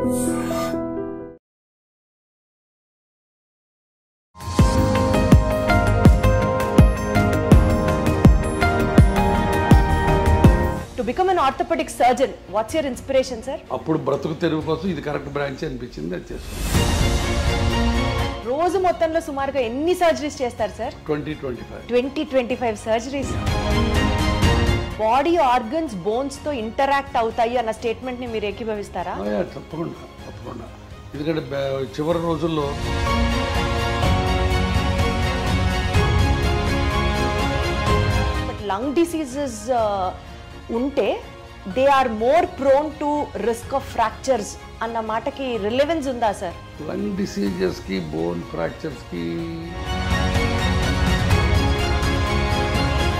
To become an orthopedic surgeon, what's your inspiration, sir? అప్పుడు బ్రతుకు తెరువు కోసం ఇది కరెక్ట్ బ్రాంచ్ అనిపించింది, అది చేస్తాను. రోజు మొత్తంలో సుమారుగా ఎన్ని సర్జరీస్ చేస్తారు sir? 20-25 surgeries. Body organs bones తో ఇంటరాక్ట్ అవుతాయి అన్న స్టేట్మెంట్ ని మీరు ఏకీభవిస్తారా? తప్పకుండా. ఎందుకంటే చివరి రోజుల్లో లంగ్ డిసీజెస్ ఉంటే they are more prone to risk of fractures అన్న మాటకి రిలెవెన్స్ ఉందా సార్? లంగ్ డిసీజెస్ కి, బోన్ ఫ్రాక్చర్స్ కి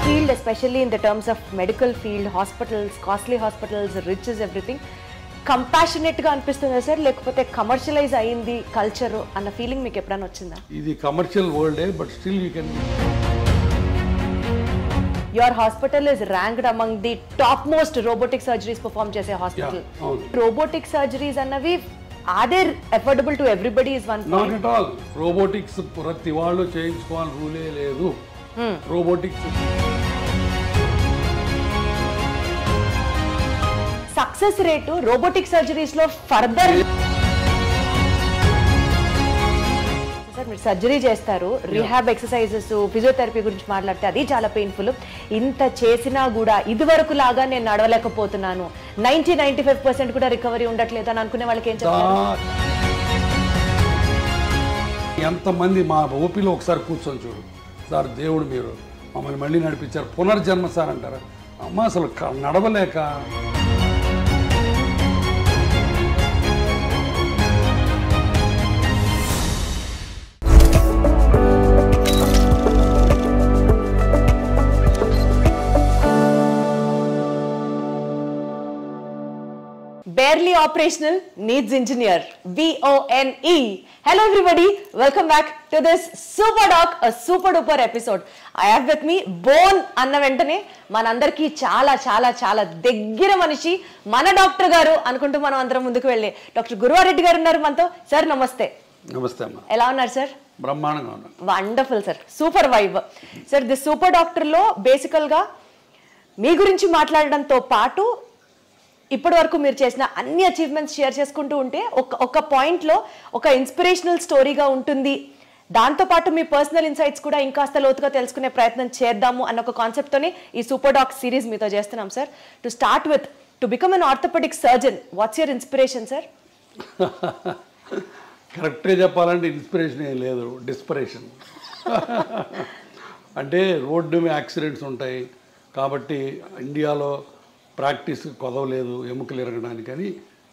field, especially in the terms of medical field, hospitals, costly hospitals, rich is everything, compassionate గా అనిపిస్తుందా sir, లేకపోతే commercialise అయింది culture అన్న ఫీలింగ్ మీకు ఎప్పుడైనా వచ్చిందా? ఇది కమర్షియల్ వరల్డే, but still you can. Your hospital is ranked among the top most robotic surgeries performed chese hospital. Robotic surgeries annavi, are they affordable to everybody is one point? Not at all. Robotics prati vallu cheyinchukovali rule ledu. Robotics success rate robotic surgeries lo further. మీరు surgery చేస్తారు, rehab exercises, physiotherapy గురించి మాట్లాడితే అది చాలా painful. ఇంత చేసినా కూడా ఇదివరకు లాగా నేను నడవలేకపోతున్నాను, 90-95% కూడా రికవరీ ఉండట్లేదు అని అనుకునే వాళ్ళకి ఏం చెప్తారు? ఎంతమంది మా ఓపీలో ఒకసారి కూర్చొని చూడు సార్, దేవుడు మీరు మమ్మల్ని మళ్ళీ నడిపించారు, పునర్జన్మ సార్ అంటారా? అమ్మ అసలు నడవలేక Barely operational needs engineer, BONE. Hello everybody, welcome back to this super doc, a super duper episode. I have with me bone అన్న వెంటనే మనందరికీ చాలా చాలా చాలా దగ్గర మనిషి మన డాక్టర్ గారు అనుకుంటూ మనం అందరం ముందుకు వెళ్ళే డాక్టర్ గురువారెడ్డి గారు ఉన్నారు మనతో. సార్ నమస్తే. నమస్తే అమ్మా. ఎలా ఉన్నారు సార్? బ్రహ్మాండంగా ఉన్నారు. Wonderful sir, super vibe. Sir the super డాక్టర్లో బేసికల్గా మీ గురించి మాట్లాడడంతో పాటు ఇప్పటి వరకు మీరు చేసిన అన్ని అచీవ్మెంట్స్ షేర్ చేసుకుంటూ ఉంటే ఒక పాయింట్లో ఒక ఇన్స్పిరేషనల్ స్టోరీగా ఉంటుంది. దాంతోపాటు మీ పర్సనల్ ఇన్సైట్స్ కూడా ఇంకాస్త లోతుగా తెలుసుకునే ప్రయత్నం చేద్దాము అన్న ఒక కాన్సెప్ట్తోనే ఈ సూపర్ డాక్ సిరీస్ మీతో చేస్తున్నాం sir. To start with, to become an orthopaedic surgeon, what's your inspiration sir? కరెక్ట్గా చెప్పాలంటే ఇన్స్పిరేషన్ ఏం లేదు, డిస్పరేషన్. అంటే రోడ్డు యాక్సిడెంట్స్ ఉంటాయి కాబట్టి ఇండియాలో ప్రాక్టీస్ కొదవలేదు ఎముకలు ఎరగడానికని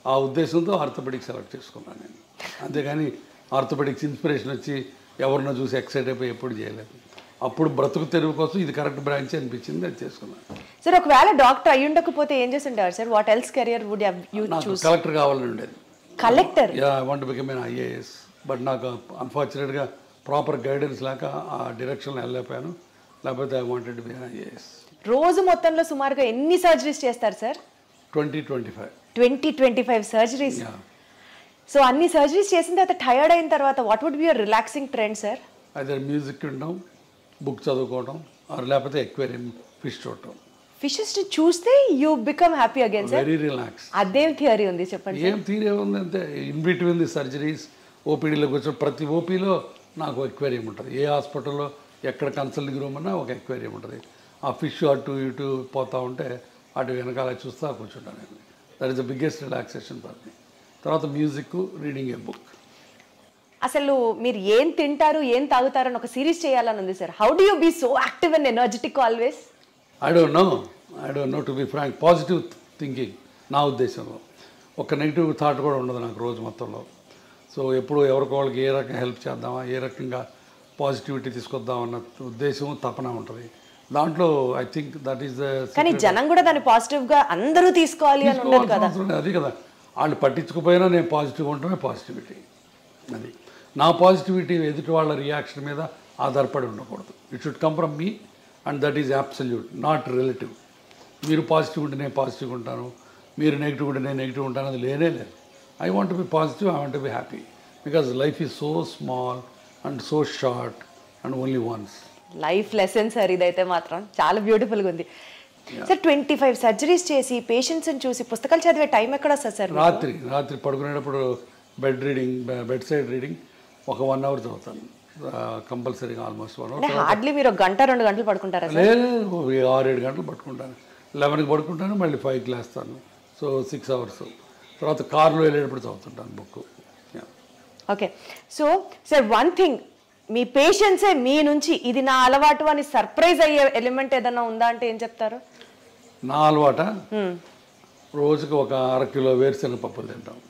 ఆ ఉద్దేశంతో ఆర్థోపెడిక్స్ సెలెక్ట్ చేసుకున్నాను నేను. అంతేగాని ఆర్థోపెడిక్స్ ఇన్స్పిరేషన్ వచ్చి ఎవరినో చూసి ఎక్సైట్ అయిపోయి ఎప్పుడు చేయలేదు. అప్పుడు బ్రతుకు తెరువు కోసం ఇది కరెక్ట్ బ్రాంచ్ అనిపించింది, అది చేసుకున్నాను. సార్ ఒకవేళ డాక్టర్ అయ్యి ఉండకపోతే ఏం చేసి ఉంటారు sir? What else career would you choose? Collector కావాలని ఉండేది. Collector? Yeah, I want to become an IAS. But నాకు అన్ఫార్చునేట్గా ప్రాపర్ గైడెన్స్ లేక ఆ డైరెక్షన్లో వెళ్ళలేకపోయాను. లేకపోతే I wanted to be an IAS. రోజు మొత్తంలో సుమారుగా ఎన్ని సర్జరీస్ చేస్తారు సార్? 20-25 సర్జరీస్. సో అన్ని సర్జరీస్ చేసిన తర్వాత టైర్డ్ అయిన తర్వాత what would be your relaxing trend sir? అదే మ్యూజిక్ వినడం, బుక్ చదువుకోవడం, లేకపోతే ఎక్వేరియం ఫిష్ చూడటం. ఫిషెస్ చూస్తే you become happy again sir? Very relax. అదేం థియరీ ఉంది చెప్పండి? ఏం థియరీ ఉంది అంటే ఇన్ బిట్వీన్ ది సర్జరీస్ ఓపీడీలోకి వచ్చి ప్రతి ఓపీలో నాకు ఎక్వేరియం ఉంటుంది. ఏ హాస్పిటల్లో ఎక్కడ కన్సల్టింగ్ రూమ్ అన్నా ఒక ఎక్వేరియం ఉంటుంది. ఆ ఫిష్ అటు ఇటు పోతూ ఉంటే అటు వెనకాల చూస్తూ కూర్చుంటాను నేను. That is the biggest relaxation for me. తర్వాత మ్యూజిక్, రీడింగ్ ఏ బుక్. అసలు మీరు ఏం తింటారు, ఏం తాగుతారు అని ఒక సిరీస్ చేయాలని ఉంది sir. How do you be so active and energetic always? I don't know to be frank. Positive thinking నా ఉద్దేశంలో. ఒక నెగిటివ్ థాట్ కూడా ఉండదు నాకు రోజు మొత్తంలో. సో ఎప్పుడు ఎవరికోళ్ళకి ఏ రకంగా హెల్ప్ చేద్దామా, ఏ రకంగా పాజిటివిటీ తీసుకొద్దామన్న ఉద్దేశం, తపన ఉంటుంది దాంట్లో. I think that is the. కానీ జనం కూడా దాన్ని పాజిటివ్గా అందరూ తీసుకోవాలి అని ఉండదు కదా. అది కదా, వాళ్ళు పట్టించుకుపోయినా నేను పాజిటివ్గా ఉండటమే పాజిటివిటీ. అది నా పాజిటివిటీ ఎదుటి వాళ్ళ రియాక్షన్ మీద ఆధారపడి ఉండకూడదు. It should come from me and that is absolute, not relative. మీరు పాజిటివ్ ఉంటే నేను పాజిటివ్గా ఉంటాను, మీరు నెగిటివ్ ఉంటే నేను నెగిటివ్ ఉంటాను, అది లేనే లేదు. I want to be positive, I want to be happy. Because life is so small and so short and only once. Life lesson sir ఇదైతే మాత్రం చాలా బ్యూటిఫుల్గా ఉంది సార్. 25 సర్జరీస్ చేసి పేషెంట్స్ని చూసి పుస్తకాలు చదివే టైం ఎక్కడ వస్తుంది సార్? రాత్రి పడుకునేటప్పుడు బెడ్ సైడ్ రీడింగ్ ఒక 1 hour చదువుతాను కంపల్సరీగా, ఆల్మోస్ట్ 1 hour. అంటే హార్డ్లీ మీరు 1 గంట 2 గంటలు పడుకుంటారా సార్? లేదు, 6-7 గంటలు పట్టుకుంటాను. 11కి పడుకుంటాను, మళ్ళీ 5కి లేస్తాను. So 6 hours. తర్వాత కార్లో వెళ్ళేటప్పుడు చదువుతుంటాను book. Okay. So sir one thing, మీ పేషెంట్సే మీ నుంచి ఇది నా అలవాటు అని సర్ప్రైజ్ అయ్యే ఎలిమెంట్ ఏదైనా ఉందా అంటే ఏం చెప్తారు? నా అలవాట రోజుకి ఒక 1/2 కిలో వేరుశనగ పప్పులు తింటాం.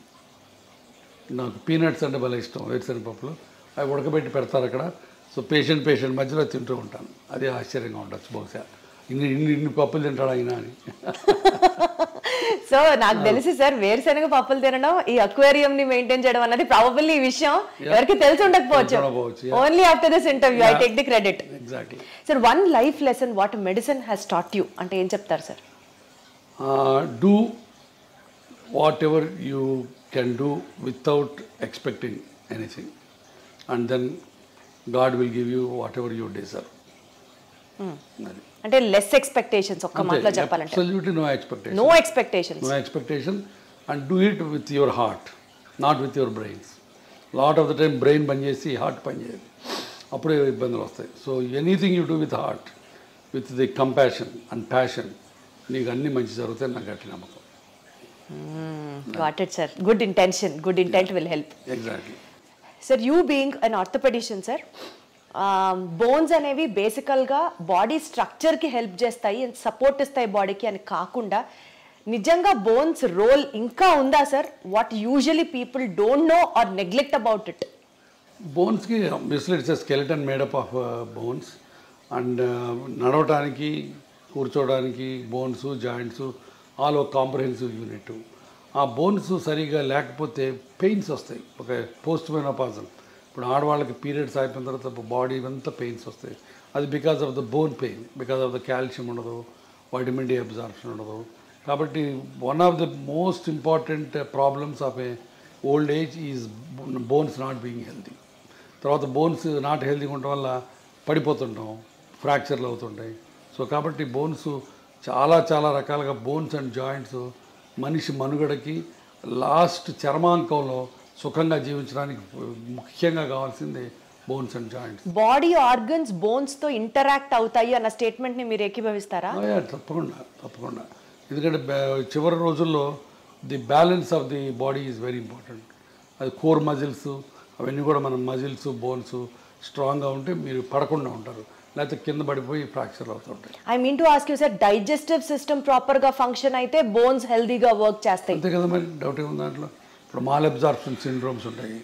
నాకు పీనట్స్ అంటే భలే ఇష్టం. వేరుశనగ పప్పులు అవి ఉడకబెట్టి పెడతారు అక్కడ. సో పేషెంట్ మధ్యలో తింటూ ఉంటాను. అదే ఆశ్చర్యంగా ఉండొచ్చు బహుశా, ఇన్ని పప్పులు తింటాడు అయినా అని. సో నాకు తెలిసి సార్ వేరుశనగ పప్పులు తినడం, ఈ అక్వేరియం ని మెయింటైన్ చేయడం అన్నది ప్రాబబ్లీ ఈ విషయం ఎవరికి తెలిసి ఉండకపోవచ్చు. Only after this interview I take the credit. Exactly. Sir one life lesson what medicine has taught you అంటే ఏం చెప్తారు సార్? Do whatever you can do without expecting anything, and then God will give you whatever you deserve. అంటే less expectations, ఒక్క మాటలో చెప్పాలంటే absolutely no expectation. No expectation and do it with your heart, not with your brains. Lot of the time brain పనిచేసి heart పనిచేయదు, అప్పుడే ఇబ్బందులు వస్తాయి. So anything you do with heart, with the compassion and passion, నీకు అన్ని మంచి జరుగుతాయి, నాకు గట్టి నమ్మకం. Got it sir. Good intent will help. Exactly. Sir you being an orthopedician sir, bones అనేవి బేసికల్గా బాడీ స్ట్రక్చర్కి హెల్ప్ చేస్తాయి అండ్ సపోర్ట్ ఇస్తాయి బాడీకి అని కాకుండా నిజంగా బోన్స్ రోల్ ఇంకా ఉందా sir? What usually people don't know or neglect about it. బోన్స్కి obviously it's a skeleton made up of bones. And నడవటానికి, కూర్చోవడానికి బోన్స్, జాయింట్స్ ఆల్ ఒక కాంప్రహెన్సివ్ యూనిట్. ఆ బోన్స్ సరిగా లేకపోతే పెయిన్స్ వస్తాయి. ఒక పోస్ట్ మెనోపాజల్, ఇప్పుడు ఆడవాళ్ళకి పీరియడ్స్ అయిపోయిన తర్వాత బాడీ అంతా పెయిన్స్ వస్తాయి. అది because of the bone pain, because of the calcium ఉండదు, వైటమిన్ డి అబ్జార్ప్షన్ ఉండదు. కాబట్టి one of the most important problems of A old age is bones not being healthy. తర్వాత బోన్స్ నాట్ హెల్తీగా ఉండటం వల్ల పడిపోతుంటాం, ఫ్రాక్చర్లు అవుతుంటాయి. సో కాబట్టి బోన్స్ చాలా రకాలుగా బోన్స్ అండ్ జాయింట్స్ మనిషి మనుగడకి లాస్ట్ చర్మాంకంలో సుఖంగా జీవించడానికి ముఖ్యంగా కావాల్సింది bones and joints. Body organs బోన్స్తో ఇంటరాక్ట్ అవుతాయి అన్న స్టేట్మెంట్ని మీరు ఏకీభవిస్తారా? తప్పకుండా. ఎందుకంటే చివరి రోజుల్లో the balance of the body is very important. అది కోర్ మజిల్స్ అవన్నీ కూడా మన మజిల్స్, బోన్స్ స్ట్రాంగ్గా ఉంటే మీరు పడకుండా ఉంటారు, లేకపోతే కింద పడిపోయి ఫ్రాక్చర్ అవుతుంటాయి. I mean to ask you sir, digestive system ప్రాపర్గా ఫంక్షన్ అయితే బోన్స్ హెల్దీగా వర్క్ చేస్తాయి. అంతే కదా, మరి డౌట్ ఏముంది దాంట్లో. ఇప్పుడు మాల్అబ్జార్ప్షన్ సిండ్రోమ్స్ ఉంటాయి.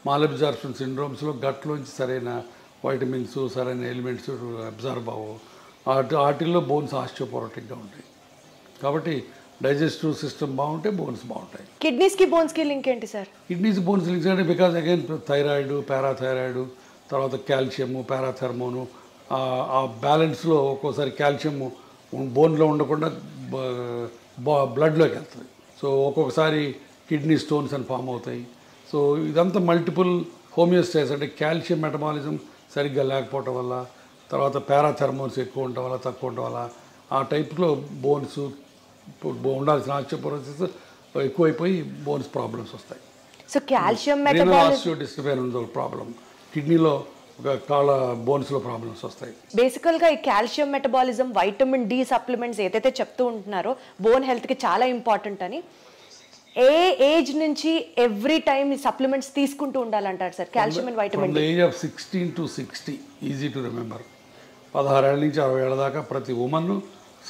మాల్అబ్జార్ప్షన్ సిండ్రోమ్స్లో గట్లోంచి సరైన వైటమిన్స్, సరైన ఎలిమెంట్స్ అబ్జార్బ్ అవ్వవు. వాటిల్లో బోన్స్ ఆస్టియోపోరోటిక్గా ఉంటాయి. కాబట్టి డైజెస్టివ్ సిస్టమ్ బాగుంటే బోన్స్ బాగుంటాయి. కిడ్నీస్కి బోన్స్కి లింక్ ఏంటి సార్? కిడ్నీస్ బోన్స్ లింక్స్ అంటే బికాజ్ అగైన్ థైరాయిడ్, పారాథైరాయిడ్, తర్వాత కాల్షియము, పారాథర్మోను, ఆ బ్యాలెన్స్లో ఒక్కోసారి కాల్షియము బోన్లో ఉండకుండా బ్లడ్లోకి వెళ్తుంది. సో ఒక్కొక్కసారి కిడ్నీ స్టోన్స్ అని ఫామ్ అవుతాయి. సో ఇదంతా మల్టిపుల్ హోమియోస్టాసిస్, అంటే కాల్షియం మెటబాలిజం సరిగ్గా లేకపోవటం వల్ల, తర్వాత పారాథర్మోన్స్ ఎక్కువ ఉండటం వల్ల, తక్కువ ఉండటం వల్ల ఆ టైప్లో బోన్స్ ఉండాల్సిన ఆస్టియోపోరోసిస్ ఎక్కువైపోయి బోన్స్ ప్రాబ్లమ్స్ వస్తాయి. సో కాల్షియం మెటబాలిజం, ఆస్టియోడిస్ట్రోఫీ ఉందో ప్రాబ్లం, కిడ్నీలో ఒక కాళ్ళ బోన్స్లో ప్రాబ్లమ్స్ వస్తాయి. బేసికల్గా ఈ calcium metabolism, vitamin D supplements ఏదైతే చెప్తూ ఉంటున్నారో బోన్ హెల్త్కి చాలా ఇంపార్టెంట్ అని, ఏ ఏజ్ నుంచి ఎవ్రీ టైమ్ ఈ సప్లిమెంట్స్ తీసుకుంటూ ఉండాలంటారు sir? Calcium and vitamin D. Age of 16 to 60 easy to remember. 16 ఏళ్ళ నుంచి 60 ఏళ్ళ దాకా ప్రతి ఉమెన్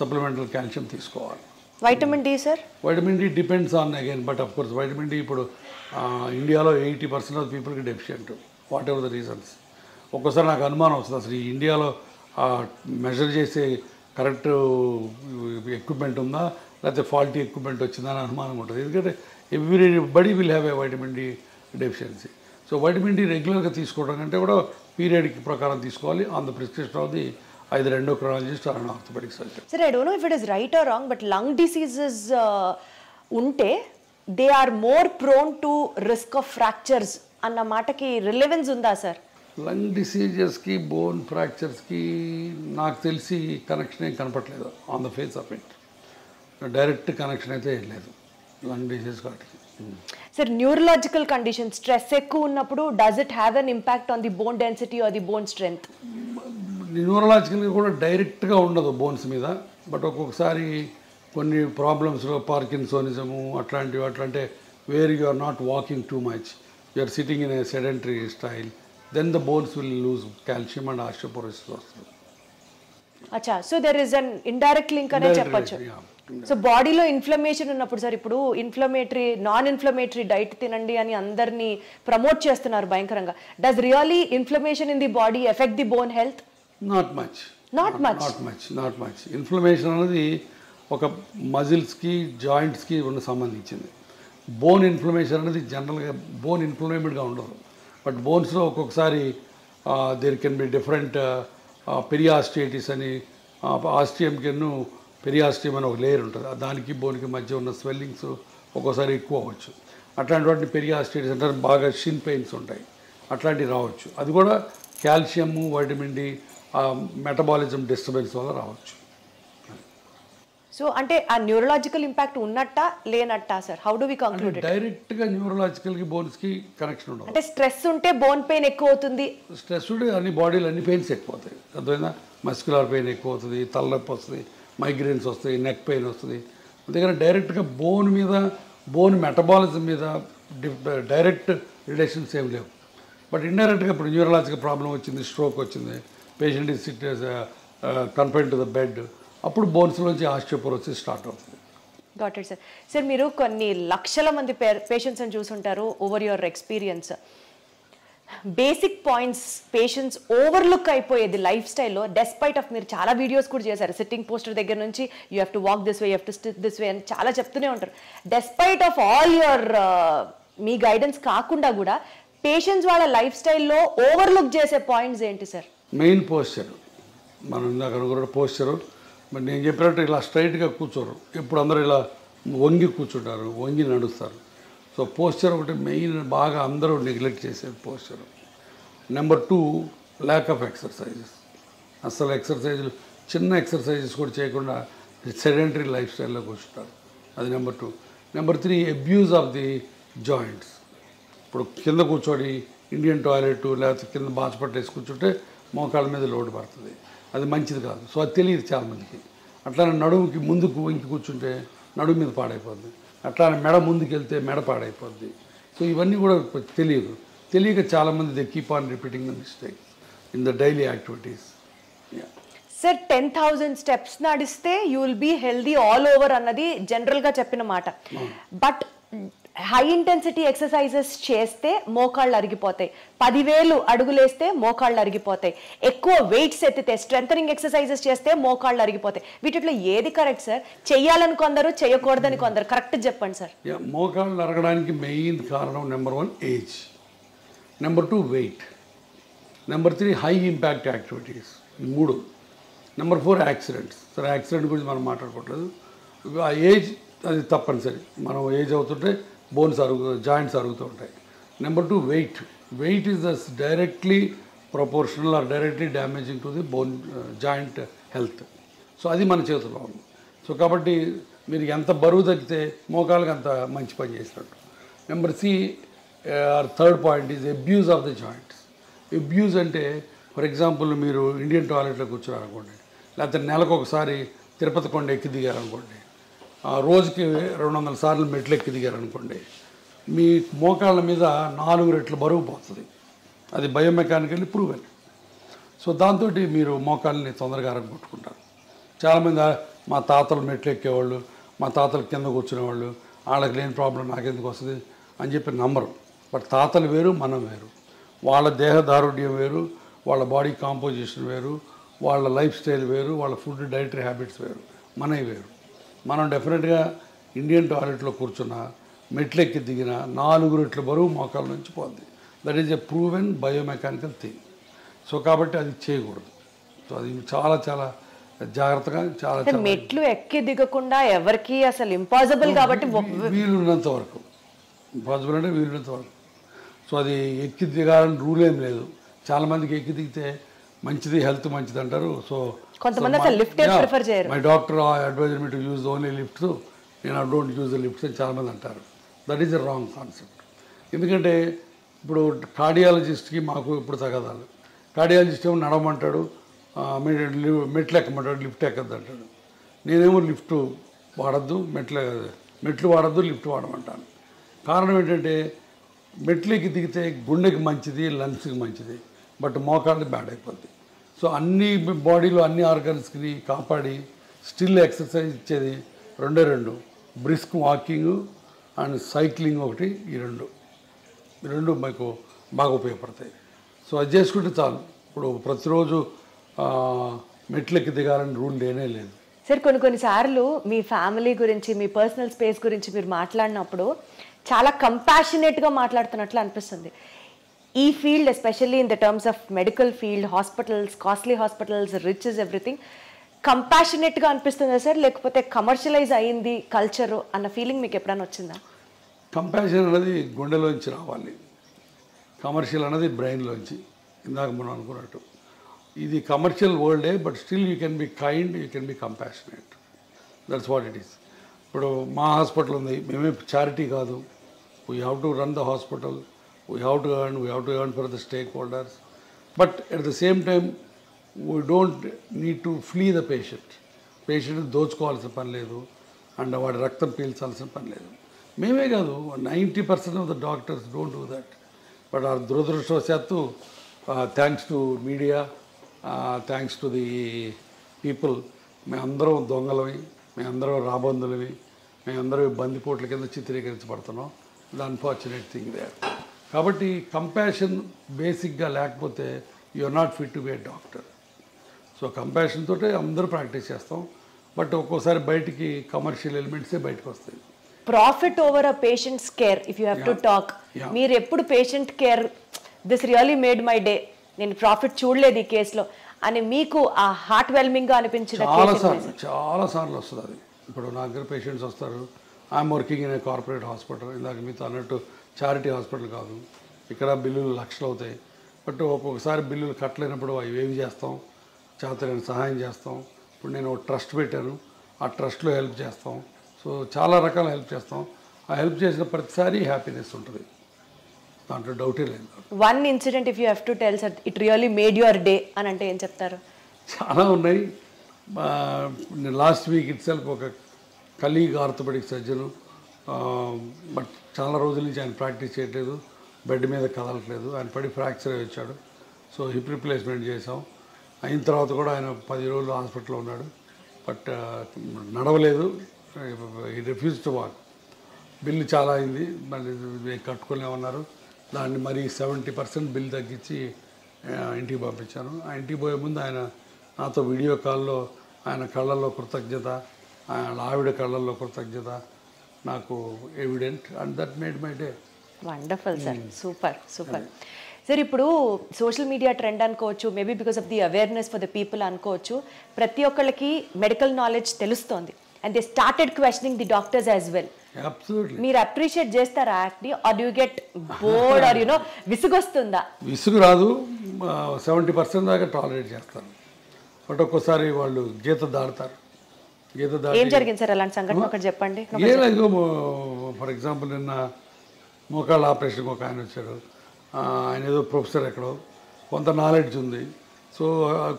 సప్లిమెంటల్ కాల్షియం తీసుకోవాలి. Vitamin D sir? Vitamin D depends on again, but of course vitamin D ఇప్పుడు ఇండియాలో 80% ఆఫ్ పీపుల్కి deficient, whatever the reasons. ఒక్కోసారి నాకు అనుమానం వస్తుంది, అసలు ఈ ఇండియాలో మెజర్ చేసే కరెక్ట్ ఎక్విప్మెంట్ ఉందా, లేకపోతే ఫాల్టీ ఎక్విప్మెంట్ వచ్చిందని అనుమానం ఉంటుంది. ఎందుకంటే everybody will have a vitamin D deficiency. So vitamin D రెగ్యులర్గా తీసుకోవడం కంటే కూడా పీరియడ్ ప్రకారం తీసుకోవాలి, on the prescription of the either endocrinologist or an orthopedic surgeon. Sir, I don't know if it is right or wrong, but lung diseases unte they are more prone to risk of fractures అన్న మాటకి relevance ఉందా sir? Lung డిసీజెస్కి bone ఫ్రాక్చర్స్కి నాకు తెలిసి connection ఏం కనపట్లేదు on the face of it. Direct connection అయితే ఏం లేదు లంగ్ డిసీజ్ వాటికి. సార్ న్యూరలాజికల్ కండిషన్ స్ట్రెస్ ఎక్కువ ఉన్నప్పుడు does it have an impact on the bone density or the bone strength? న్యూరలాజికల్గా కూడా డైరెక్ట్గా ఉండదు బోన్స్ మీద, బట్ ఒక్కొక్కసారి కొన్ని ప్రాబ్లమ్స్లో పార్కిన్సోనిజము అట్లాంటివి అట్లంటే where you are not walking too much, you are sitting in a sedentary style, then the bones will lose calcium and osteoporosis వస్తుంది. అచ్చా, so there is an indirect link అనే చెప్పొచ్చు. సో బాడీలో ఇన్ఫ్లమేషన్ ఉన్నప్పుడు sir, ఇప్పుడు inflammatory non inflammatory diet తినండి అని అందరినీ ప్రమోట్ చేస్తున్నారు భయంకరంగా. Does really inflammation in the body effect the bone health? Not much. Inflammation అనేది ఒక మజిల్స్కి జాయింట్స్కి సంబంధించింది. బోన్ ఇన్ఫ్లమేషన్ అనేది జనరల్గా బోన్ ఇన్ఫ్లమేటెడ్గా ఉండదు, బట్ బోన్స్లో ఒక్కొక్కసారి దేర్ కెన్ బి డిఫరెంట్ పెరియాస్టియటిస్ అని, ఆస్టియంకిను పెరియాస్టియం అని ఒక లేయర్ ఉంటుంది, దానికి బోన్కి మధ్య ఉన్న స్వెల్లింగ్స్ ఒక్కోసారి ఎక్కువ అవ్వచ్చు. అట్లాంటి వాటిని పెరియాస్టియటిస్ అంటే బాగా షిన్ పెయిన్స్ ఉంటాయి, అట్లాంటివి రావచ్చు. అది కూడా calcium vitamin D metabolism disturbance వల్ల రావచ్చు. సో అంటే ఆ న్యూరలాజికల్ ఇంపాక్ట్ ఉన్నట్టా లేనట్టా sir? How do we conclude it? డైరెక్ట్గా న్యూరలాజికల్కి బోన్స్కి కనెక్షన్ ఉండదు. అంటే స్ట్రెస్ ఉంటే బోన్ పెయిన్ ఎక్కువ అవుతుంది. స్ట్రెస్ ఉంటే అన్ని బాడీలో అన్ని పెయిన్స్ ఎక్కువ అవుతాయి. అర్థమైందా? మస్క్యులర్ పెయిన్ ఎక్కువ అవుతుంది, తలనొప్పి వస్తుంది, మైగ్రేన్స్ వస్తాయి, నెక్ పెయిన్ వస్తుంది. అందుకని డైరెక్ట్గా బోన్ మీద బోన్ మెటబాలిజం మీద డైరెక్ట్ రిలేషన్స్ ఏం లేవు. బట్ ఇండైరెక్ట్గా ఇప్పుడు న్యూరలాజికల్ ప్రాబ్లం వచ్చింది, స్ట్రోక్ వచ్చింది, patient is SIT confine to the bed, అప్పుడు బోన్స్లోంచి ఆస్టియోపోరోసిస్ స్టార్ట్ అవుతుంది. Got it sir. సార్ మీరు కొన్ని లక్షల మంది పేషెంట్స్ని చూసుంటారు over your experience. Basic points patients overlook అయిపోయేది లైఫ్ స్టైల్లో, డెస్పైట్ ఆఫ్ మీరు చాలా వీడియోస్ కూడా చేశారు, సిట్టింగ్ పోస్టర్ దగ్గర నుంచి you have to walk this way, you have to SIT this way అని చాలా చెప్తూనే ఉంటారు. Despite of all your me guidance కాకుండా కూడా పేషెంట్స్ వాళ్ళ లైఫ్ స్టైల్లో ఓవర్లుక్ చేసే పాయింట్స్ ఏంటి సార్? Main posture. మనం ఇందాక కూడా పోస్చరు, మరి నేను చెప్పినట్టు ఇలా స్ట్రైట్గా కూర్చోరు, ఇప్పుడు అందరూ ఇలా వంగి కూర్చుంటారు, వంగి నడుస్తారు. సో పోస్చర్ ఒకటి మెయిన్, బాగా అందరూ నెగ్లెక్ట్ చేసేది posture. Number 2, lack of exercises. అసలు ఎక్సర్సైజులు చిన్న ఎక్సర్సైజెస్ కూడా చేయకుండా సెడెంటరీ లైఫ్ స్టైల్లో కూర్చుంటారు, అది number 2. Number 3, abuse of the joints. ఇప్పుడు కింద కూర్చొని ఇండియన్ టాయిలెట్ లేకపోతే కింద బాచపట్టు వేసి కూర్చుంటే మోకాళ్ళ మీద లోటు పడుతుంది, అది మంచిది కాదు. సో అది తెలియదు చాలామందికి. అట్లానే నడుముకి ముందుకు వంకి కూర్చుంటే నడుము మీద పాడైపోద్ది, అట్లానే మెడ ముందుకు వెళ్తే మెడ పాడైపోద్ది. సో ఇవన్నీ కూడా తెలియక చాలామంది they keep on repeating the mistakes in the daily activities. Sir 10,000 steps నడిస్తే you will be healthy all over అన్నది జనరల్గా చెప్పిన మాట. బట్ హై ఇంటెన్సిటీ ఎక్సర్సైజెస్ చేస్తే మోకాళ్ళు అరిగిపోతాయి, 10,000 అడుగులేస్తే మోకాళ్ళు అరిగిపోతాయి, ఎక్కువ వెయిట్స్ ఎత్తితే స్ట్రెంథనింగ్ ఎక్సర్సైజెస్ చేస్తే మోకాళ్ళు అరిగిపోతాయి. వీటిలో ఏది కరెక్ట్ సార్? చెయ్యాలని కొందరు, చేయకూడదని కొందరు, కరెక్ట్ చెప్పండి సార్. మోకాళ్ళు అరగడానికి మెయిన్ కారణం number 1 age, number 2 weight, number 3 high impact activities, 3. Number 4 accidents. సరే యాక్సిడెంట్ గురించి మనం మాట్లాడుకోవట్లేదు, ఆ ఏజ్ అది తప్పనిసరి. మనం ఏజ్ అవుతుంటే బోన్స్ జాయింట్స్ అరుగుతూ ఉంటాయి. Number 2 weight is the directly proportional or directly damaging to the bone joint health. So అది మన చేతిలో ఉంది. సో కాబట్టి మీరు ఎంత బరువు తగ్గితే మోకాళ్ళకి అంత మంచి పని చేసినట్టు. Number 3 point is abuse of the joints. Abuse అంటే ఫర్ ఎగ్జాంపుల్ మీరు ఇండియన్ టాయిలెట్లో కూర్చున్నారనుకోండి, లేకపోతే నెలకు ఒకసారి తిరుపతి కొండ ఎక్కి దిగారనుకోండి, రోజుకి 200 సార్లు మెట్లు ఎక్కి దిగారనుకోండి, మీ మోకాళ్ళ మీద 4 రెట్లు బరువు పోతుంది. అది బయోమెకానికల్లీ ప్రూవెన్. సో దాంతో మీరు మోకాళ్ళని తొందరగా అరగొట్టుకుంటారు. చాలామంది మా తాతలు మెట్లు ఎక్కేవాళ్ళు, మా తాతలు కింద కూర్చునేవాళ్ళు, వాళ్ళకి లేని ప్రాబ్లం నాకెందుకు వస్తుంది అని చెప్పి నమ్మరు. బట్ తాతలు వేరు, మనం వేరు, వాళ్ళ దేహదారుఢ్యం వేరు, వాళ్ళ బాడీ కాంపోజిషన్ వేరు, వాళ్ళ లైఫ్ స్టైల్ వేరు, వాళ్ళ ఫుడ్ డైటరీ హ్యాబిట్స్ వేరు, మనవి వేరు. మనం డెఫినెట్గా ఇండియన్ టాయిలెట్లో కూర్చున్న మెట్లెక్కి దిగిన 4 రెట్ల బరువు మోకాళ్ళ నుంచి పోద్ది. That is a proven biomechanical thing. So కాబట్టి అది చేయకూడదు. సో అది చాలా చాలా జాగ్రత్తగా చాలా అంటే మెట్లు ఎక్కి దిగకుండా ఎవరికి అసలు ఇంపాసిబుల్ కాబట్టి వీలున్నంత వరకు పాసిబుల్ అంటే వీలున్నంత వరకు. సో అది ఎక్కి దిగాలని రూల్ ఏం లేదు. చాలామందికి ఎక్కి దిగితే మంచిది, హెల్త్ మంచిది అంటారు. సో కొంతమంది అసలు లిఫ్ట్ ప్రిఫర్ చేయరు. My doctor advised me to use only lifts, నేను I don't use the lifts అని చాలామంది అంటారు. That is a wrong concept. ఎందుకంటే ఇప్పుడు కార్డియాలజిస్ట్కి మాకు ఇప్పుడు తగదాలు. కార్డియాలజిస్ట్ ఏమో నడవమంటాడు, మెట్లు ఎక్కమంటాడు, లిఫ్ట్ ఎక్కద్దు అంటాడు. నేనేమో లిఫ్ట్ వాడద్దు, మెట్లు వాడద్దు, లిఫ్ట్ వాడమంటాను. కారణం ఏంటంటే మెట్లు ఎక్కి దిగితే గుండెకి మంచిది, లంగ్స్కి మంచిది, బట్ మోకాళ్ళకి బ్యాడ్ అయిపోద్ది. సో అన్ని బాడీలో అన్ని ఆర్గన్స్కి కాపాడి స్టిల్ ఎక్సర్సైజ్ ఇచ్చేది రెండు బ్రిస్క్ వాకింగ్ అండ్ సైక్లింగ్ ఒకటి. ఈ రెండు మీకు బాగా ఉపయోగపడతాయి. సో అది చేసుకుంటే చాలు. ఇప్పుడు ప్రతిరోజు మెట్లెక్కి దిగాలని రూల్ లేనే లేదు. సార్ కొన్నిసార్లు మీ ఫ్యామిలీ గురించి, మీ పర్సనల్ స్పేస్ గురించి మీరు మాట్లాడినప్పుడు చాలా కంపాషనేట్గా మాట్లాడుతున్నట్లు అనిపిస్తుంది. ఈ field especially in the terms of medical field, hospitals, costly hospitals, rich is everything, కంపాషనేట్గా అనిపిస్తుందా సార్, లేకపోతే కమర్షియలైజ్ అయింది కల్చరు అన్న ఫీలింగ్ మీకు ఎప్పుడైనా వచ్చిందా? కంపాషన్ అనేది గుండెలోంచి రావాలి, కమర్షియల్ అనేది బ్రెయిన్లోంచి. ఇందాక మనం అనుకున్నట్టు ఇది కమర్షియల్ వరల్డే, but still you can be kind, you can be compassionate. That's what it is. ఇప్పుడు మా హాస్పిటల్ ఉంది, మేమే చారిటీ కాదు. We have to run the hospital, we have to earn for the stakeholders, but at the same time we don't need to flee the patient. పేషెంట్ని దోచుకోవాల్సిన పని లేదు, and వాడి రక్తం పీల్చాల్సిన పని లేదు. మేమే కాదు, 90% of the doctors don't do that. But ఆ దురదృష్టవశాత్తు thanks to media, thanks to the people, మేమందరం దొంగలవి, మేమందరం రాబందులవి, మేమందరం బందిపోట్ల కింద చిత్రీకరించబడుతున్నాం. The unfortunate thing they. కాబట్టి కంపాషన్ బేసిక్గా లేకపోతే you are not fit to be a doctor. So compassion తోటే అందరూ ప్రాక్టీస్ చేస్తాం, బట్ ఒక్కోసారి బయటికి కమర్షియల్ ఎలిమెంట్సే బయటకు వస్తాయి. Profit over a patients care, if you have to talk, మీరు ఎప్పుడు patient care this really made my day, నేను ప్రాఫిట్ చూడలేదు ఈ కేసులో అని మీకు ఆ హార్ట్ వెల్మింగ్గా అనిపించిన చాలా సార్లు వస్తుంది అది. ఇప్పుడు నా దగ్గర పేషెంట్స్ వస్తారు, I'm working in a corporate hospital, ఇందాక మీతో అన్నట్టు చారిటీ హాస్పిటల్ కాదు, ఇక్కడ బిల్లులు లక్షలు అవుతాయి. బట్ ఒక్కొక్కసారి బిల్లులు కట్టలేనప్పుడు అవి ఏవి చేస్తాం, చేతనైన సహాయం చేస్తాం. ఇప్పుడు నేను ట్రస్ట్ పెట్టాను, ఆ ట్రస్ట్లో హెల్ప్ చేస్తాం. సో చాలా రకాల హెల్ప్ చేస్తాం. ఆ హెల్ప్ చేసిన ప్రతిసారి హ్యాపీనెస్ ఉంటుంది, దాంట్లో డౌటే లేదు. One incident if you have to tell sir, it really made your day అని అంటే ఏం చెప్తారు? చాలా ఉన్నాయి. లాస్ట్ వీక్ ఇట్ సెల్ఫ్ ఒక కలీగ్ ఆర్థోపెడిక్ సర్జను, బట్ చాలా రోజుల నుంచి ఆయన ప్రాక్టీస్ చేయట్లేదు, బెడ్ మీద కదలట్లేదు, ఆయన పడి ఫ్రాక్చర్ అయ్యి వచ్చాడు. సో హిప్ రిప్లేస్మెంట్ చేసాం. అయిన తర్వాత కూడా ఆయన 10 రోజులు హాస్పిటల్లో ఉన్నాడు, బట్ నడవలేదు, రిఫ్యూజ్ టు వాక్. బిల్లు చాలా అయింది, మళ్ళీ కట్టుకోలేమన్నారు. దాన్ని మరి 70% బిల్ తగ్గించి ఇంటికి పంపించాను. ఆ ఇంటికి పోయే ముందు ఆయన నాతో వీడియో కాల్లో ఆయన కళ్ళల్లో కృతజ్ఞత, ఆయన ఆవిడ కళ్ళల్లో కృతజ్ఞత నాకు evident, and that made my day. Wonderful sir, super super. Sir ఇప్పుడు సోషల్ మీడియా ట్రెండ్ అనుకోవచ్చు, maybe because of the awareness for the people అనుకోవచ్చు, ప్రతి ఒక్కళ్ళకి మెడికల్ నాలెడ్జ్ తెలుస్తోంది, and they started questioning the doctors as well. మీరు appreciate చేస్తారా యాక్ట్ని, or you get bored or you know విసుగొస్తుందా? విసుగు రాదు, 70% దాకా టాలరేట్ చేస్తారు. బట్ ఒక్కోసారి వాళ్ళు గీత దాడతారు. ఏం జరిగింది సార్ అలాంటి సంఘటన ఒకటి చెప్పండి. ఏదో ఫర్ ఎగ్జాంపుల్ నిన్న మోకాళ్ళ ఆపరేషన్కి ఒక ఆయన వచ్చాడు, ఆయన ఏదో ప్రొఫెసర్ ఎక్కడో, కొంత నాలెడ్జ్ ఉంది. సో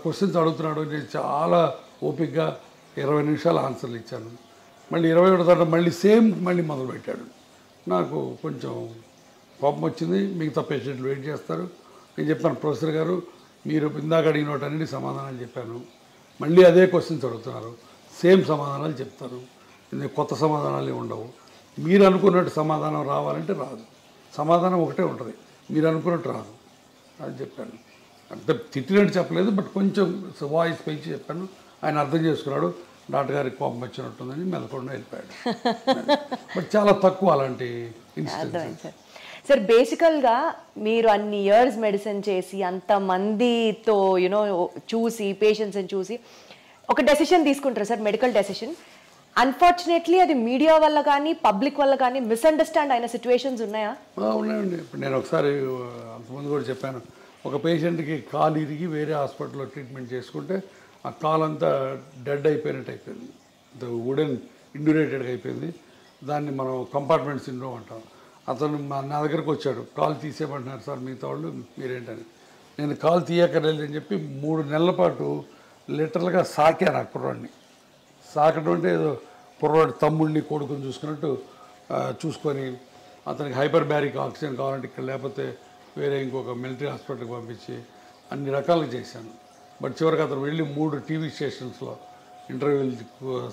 క్వశ్చన్స్ అడుగుతున్నాడు, నేను చాలా ఓపిక్గా 20 నిమిషాలు ఆన్సర్లు ఇచ్చాను. మళ్ళీ 21 తర్వాత మళ్ళీ మొదలుపెట్టాడు. నాకు కొంచెం కోపం వచ్చింది. మిగతా పేషెంట్లు వెయిట్ చేస్తారు. నేను చెప్పాను, ప్రొఫెసర్ గారు మీరు ఇందాక అడిగిన వాటన్నిటి సమాధానాలు చెప్పాను, మళ్ళీ అదే క్వశ్చన్స్ అడుగుతున్నారు, సేమ్ సమాధానాలు చెప్తారు, కొత్త సమాధానాలు ఉండవు. మీరు అనుకున్నట్టు సమాధానం రావాలంటే రాదు, సమాధానం ఒకటే ఉంటుంది, మీరు అనుకున్నట్టు రాదు అని చెప్పాను. అంత తిట్టినట్టు చెప్పలేదు, బట్ కొంచెం వాయిస్ పెంచి చెప్పాను. ఆయన అర్థం చేసుకున్నాడు. డాక్టర్ గారికి కోపం వచ్చినట్టుందని మెదకుండా వెళ్ళిపోయాడు. బట్ చాలా తక్కువ అలాంటి ఇన్సిడెంట్స్. సార్ బేసికల్గా మీరు అన్ని ఇయర్స్ మెడిసిన్ చేసి అంతమందితో యూనో చూసి పేషెంట్స్ని చూసి ఒక డెసిషన్ తీసుకుంటారు సార్, మెడికల్ డెసిషన్. అన్ఫార్చునేట్లీ అది మీడియా వల్ల కానీ పబ్లిక్ వల్ల కానీ మిస్అండర్స్టాండ్ అయిన సిచ్యువేషన్స్ ఉన్నాయా? ఉన్నాయండి. ఇప్పుడు నేను ఒకసారి అంతకుముందు కూడా చెప్పాను, ఒక పేషెంట్కి కాలు ఇరిగి వేరే హాస్పిటల్లో ట్రీట్మెంట్ చేసుకుంటే ఆ కాలు అంతా డెడ్ అయిపోయినట్టు అయిపోయింది, వుడెన్ ఇండ్యూరేటెడ్గా అయిపోయింది. దాన్ని మనం కంపార్ట్మెంట్ సిండ్రోమ్ అంటాం. అతను నా దగ్గరకు వచ్చాడు, కాలు తీసేయమంటున్నారు సార్ మిగతా వాళ్ళు, మీరేంటని. నేను కాలు తీయక్కర్లేదు అని చెప్పి 3 నెలల పాటు లిటరల్గా సాకాను ఆ కుర్రాడిని. సాకడం అంటే ఏదో కుర్రాడు తమ్ముడిని కొడుకుని చూసుకున్నట్టు చూసుకొని అతనికి హైపర్ బ్యారిక్ ఆక్సిజన్ కావాలంటే ఇక్కడ, లేకపోతే వేరే ఇంకొక మిలిటరీ హాస్పిటల్కి పంపించి అన్ని రకాలుగా చేశాను. బట్ చివరికి అతను వెళ్ళి 3 టీవీ స్టేషన్స్లో ఇంటర్వ్యూలు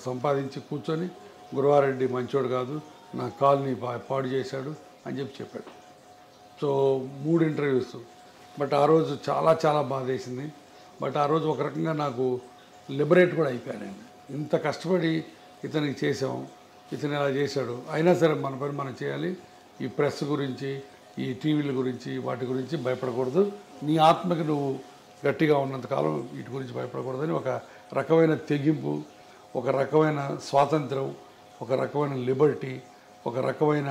సంపాదించి కూర్చొని గురువారెడ్డి మంచోడు కాదు, నా కాల్ని పాడు చేశాడు అని చెప్పాడు. So 3 interviews. బట్ ఆ రోజు చాలా చాలా బాధేసింది. బట్ ఆ రోజు ఒక రకంగా నాకు లిబరేట్ కూడా అయిపోయాను. ఇంత కష్టపడి ఇతనికి చేసాం, ఇతను ఇలా చేశాడు, అయినా సరే మన పని మనం చేయాలి. ఈ ప్రెస్ గురించి, ఈ టీవీల గురించి, వాటి గురించి భయపడకూడదు. నీ ఆత్మకి నువ్వు గట్టిగా ఉన్నంతకాలం వీటి గురించి భయపడకూడదని ఒక రకమైన తెగింపు, ఒక రకమైన స్వాతంత్రం, ఒక రకమైన లిబర్టీ, ఒక రకమైన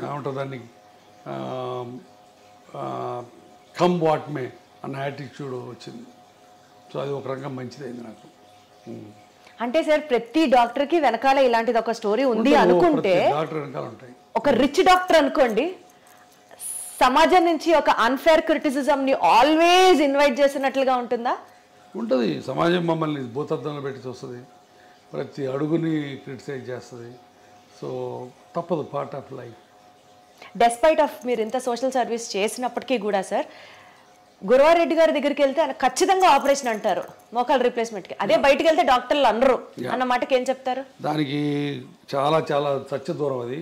ఏమంటుంది దాన్ని కమ్ వాట్ మే అన్న యాటిట్యూడ్ వచ్చింది. సో అది ఒక రకంగా మంచిదైంది నాకు. అంటే సార్ ప్రతి డాక్టర్కి వెనకాల ఇలాంటిది ఒక స్టోరీ ఉంది అనుకుంటే, డాక్టర్ వెనకాల ఉంటాయి. ఒక రిచ్ డాక్టర్ అనుకోండి, సమాజం నుంచి ఒక అన్ఫేర్ క్రిటిసిజం ని ఆల్వేస్ ఇన్వైట్ చేసినట్లుగా ఉంటుందా? ఉంటుంది. సమాజం మమ్మల్ని భూతద్దంలో పెట్టి చూస్తుంది, ప్రతి అడుగుని క్రిటిసైజ్ చేస్తుంది. సో తప్పదు, part of life. Despite of మీరు ఇంత సోషల్ సర్వీస్ చేసినప్పటికీ కూడా సార్, గురువారెడ్డి గారి దగ్గరికి వెళ్తే ఆయన ఖచ్చితంగా ఆపరేషన్ అంటారు మోకాల్ రీప్లేస్మెంట్కి, అదే బయటకు వెళ్తే డాక్టర్లు అనరు అన్న మాటకి ఏం చెప్తారు? దానికి చాలా చాలా సత్య దూరం అది.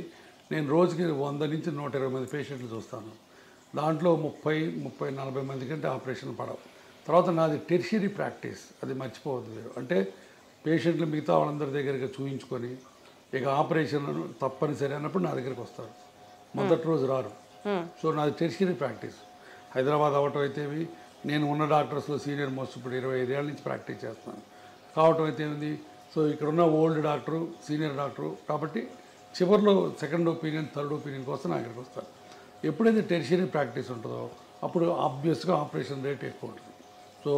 నేను రోజుకి 100 నుంచి 120 మంది పేషెంట్లు చూస్తాను. దాంట్లో 30-40 మంది కంటే ఆపరేషన్ పడవు. తర్వాత నాది టెర్షియరీ ప్రాక్టీస్, అది మర్చిపోవద్దు మీరు. అంటే పేషెంట్లు మిగతా వాళ్ళందరి దగ్గరికి చూయించుకొని ఇక ఆపరేషన్ తప్పనిసరి అన్నప్పుడు నా దగ్గరికి వస్తారు, మొదటి రోజు రారు. సో నాది టెర్షియరీ ప్రాక్టీస్. హైదరాబాద్ అవ్వటం అయితేవి, నేను ఉన్న డాక్టర్స్లో సీనియర్ మోస్ట్ ఇప్పుడు 25 ఏళ్ళ నుంచి ప్రాక్టీస్ చేస్తాను కావటం అయితే ఏంది. సో ఇక్కడ ఉన్న ఓల్డ్ డాక్టరు, సీనియర్ డాక్టరు కాబట్టి చివరిలో సెకండ్ ఒపీనియన్, థర్డ్ ఒపీనియన్ కోసం నా దగ్గరికి వస్తారు. ఎప్పుడైతే టెర్షియరీ ప్రాక్టీస్ ఉంటుందో అప్పుడు ఆబ్వియస్గా ఆపరేషన్ రేట్ ఎక్కువ ఉంటుంది. సో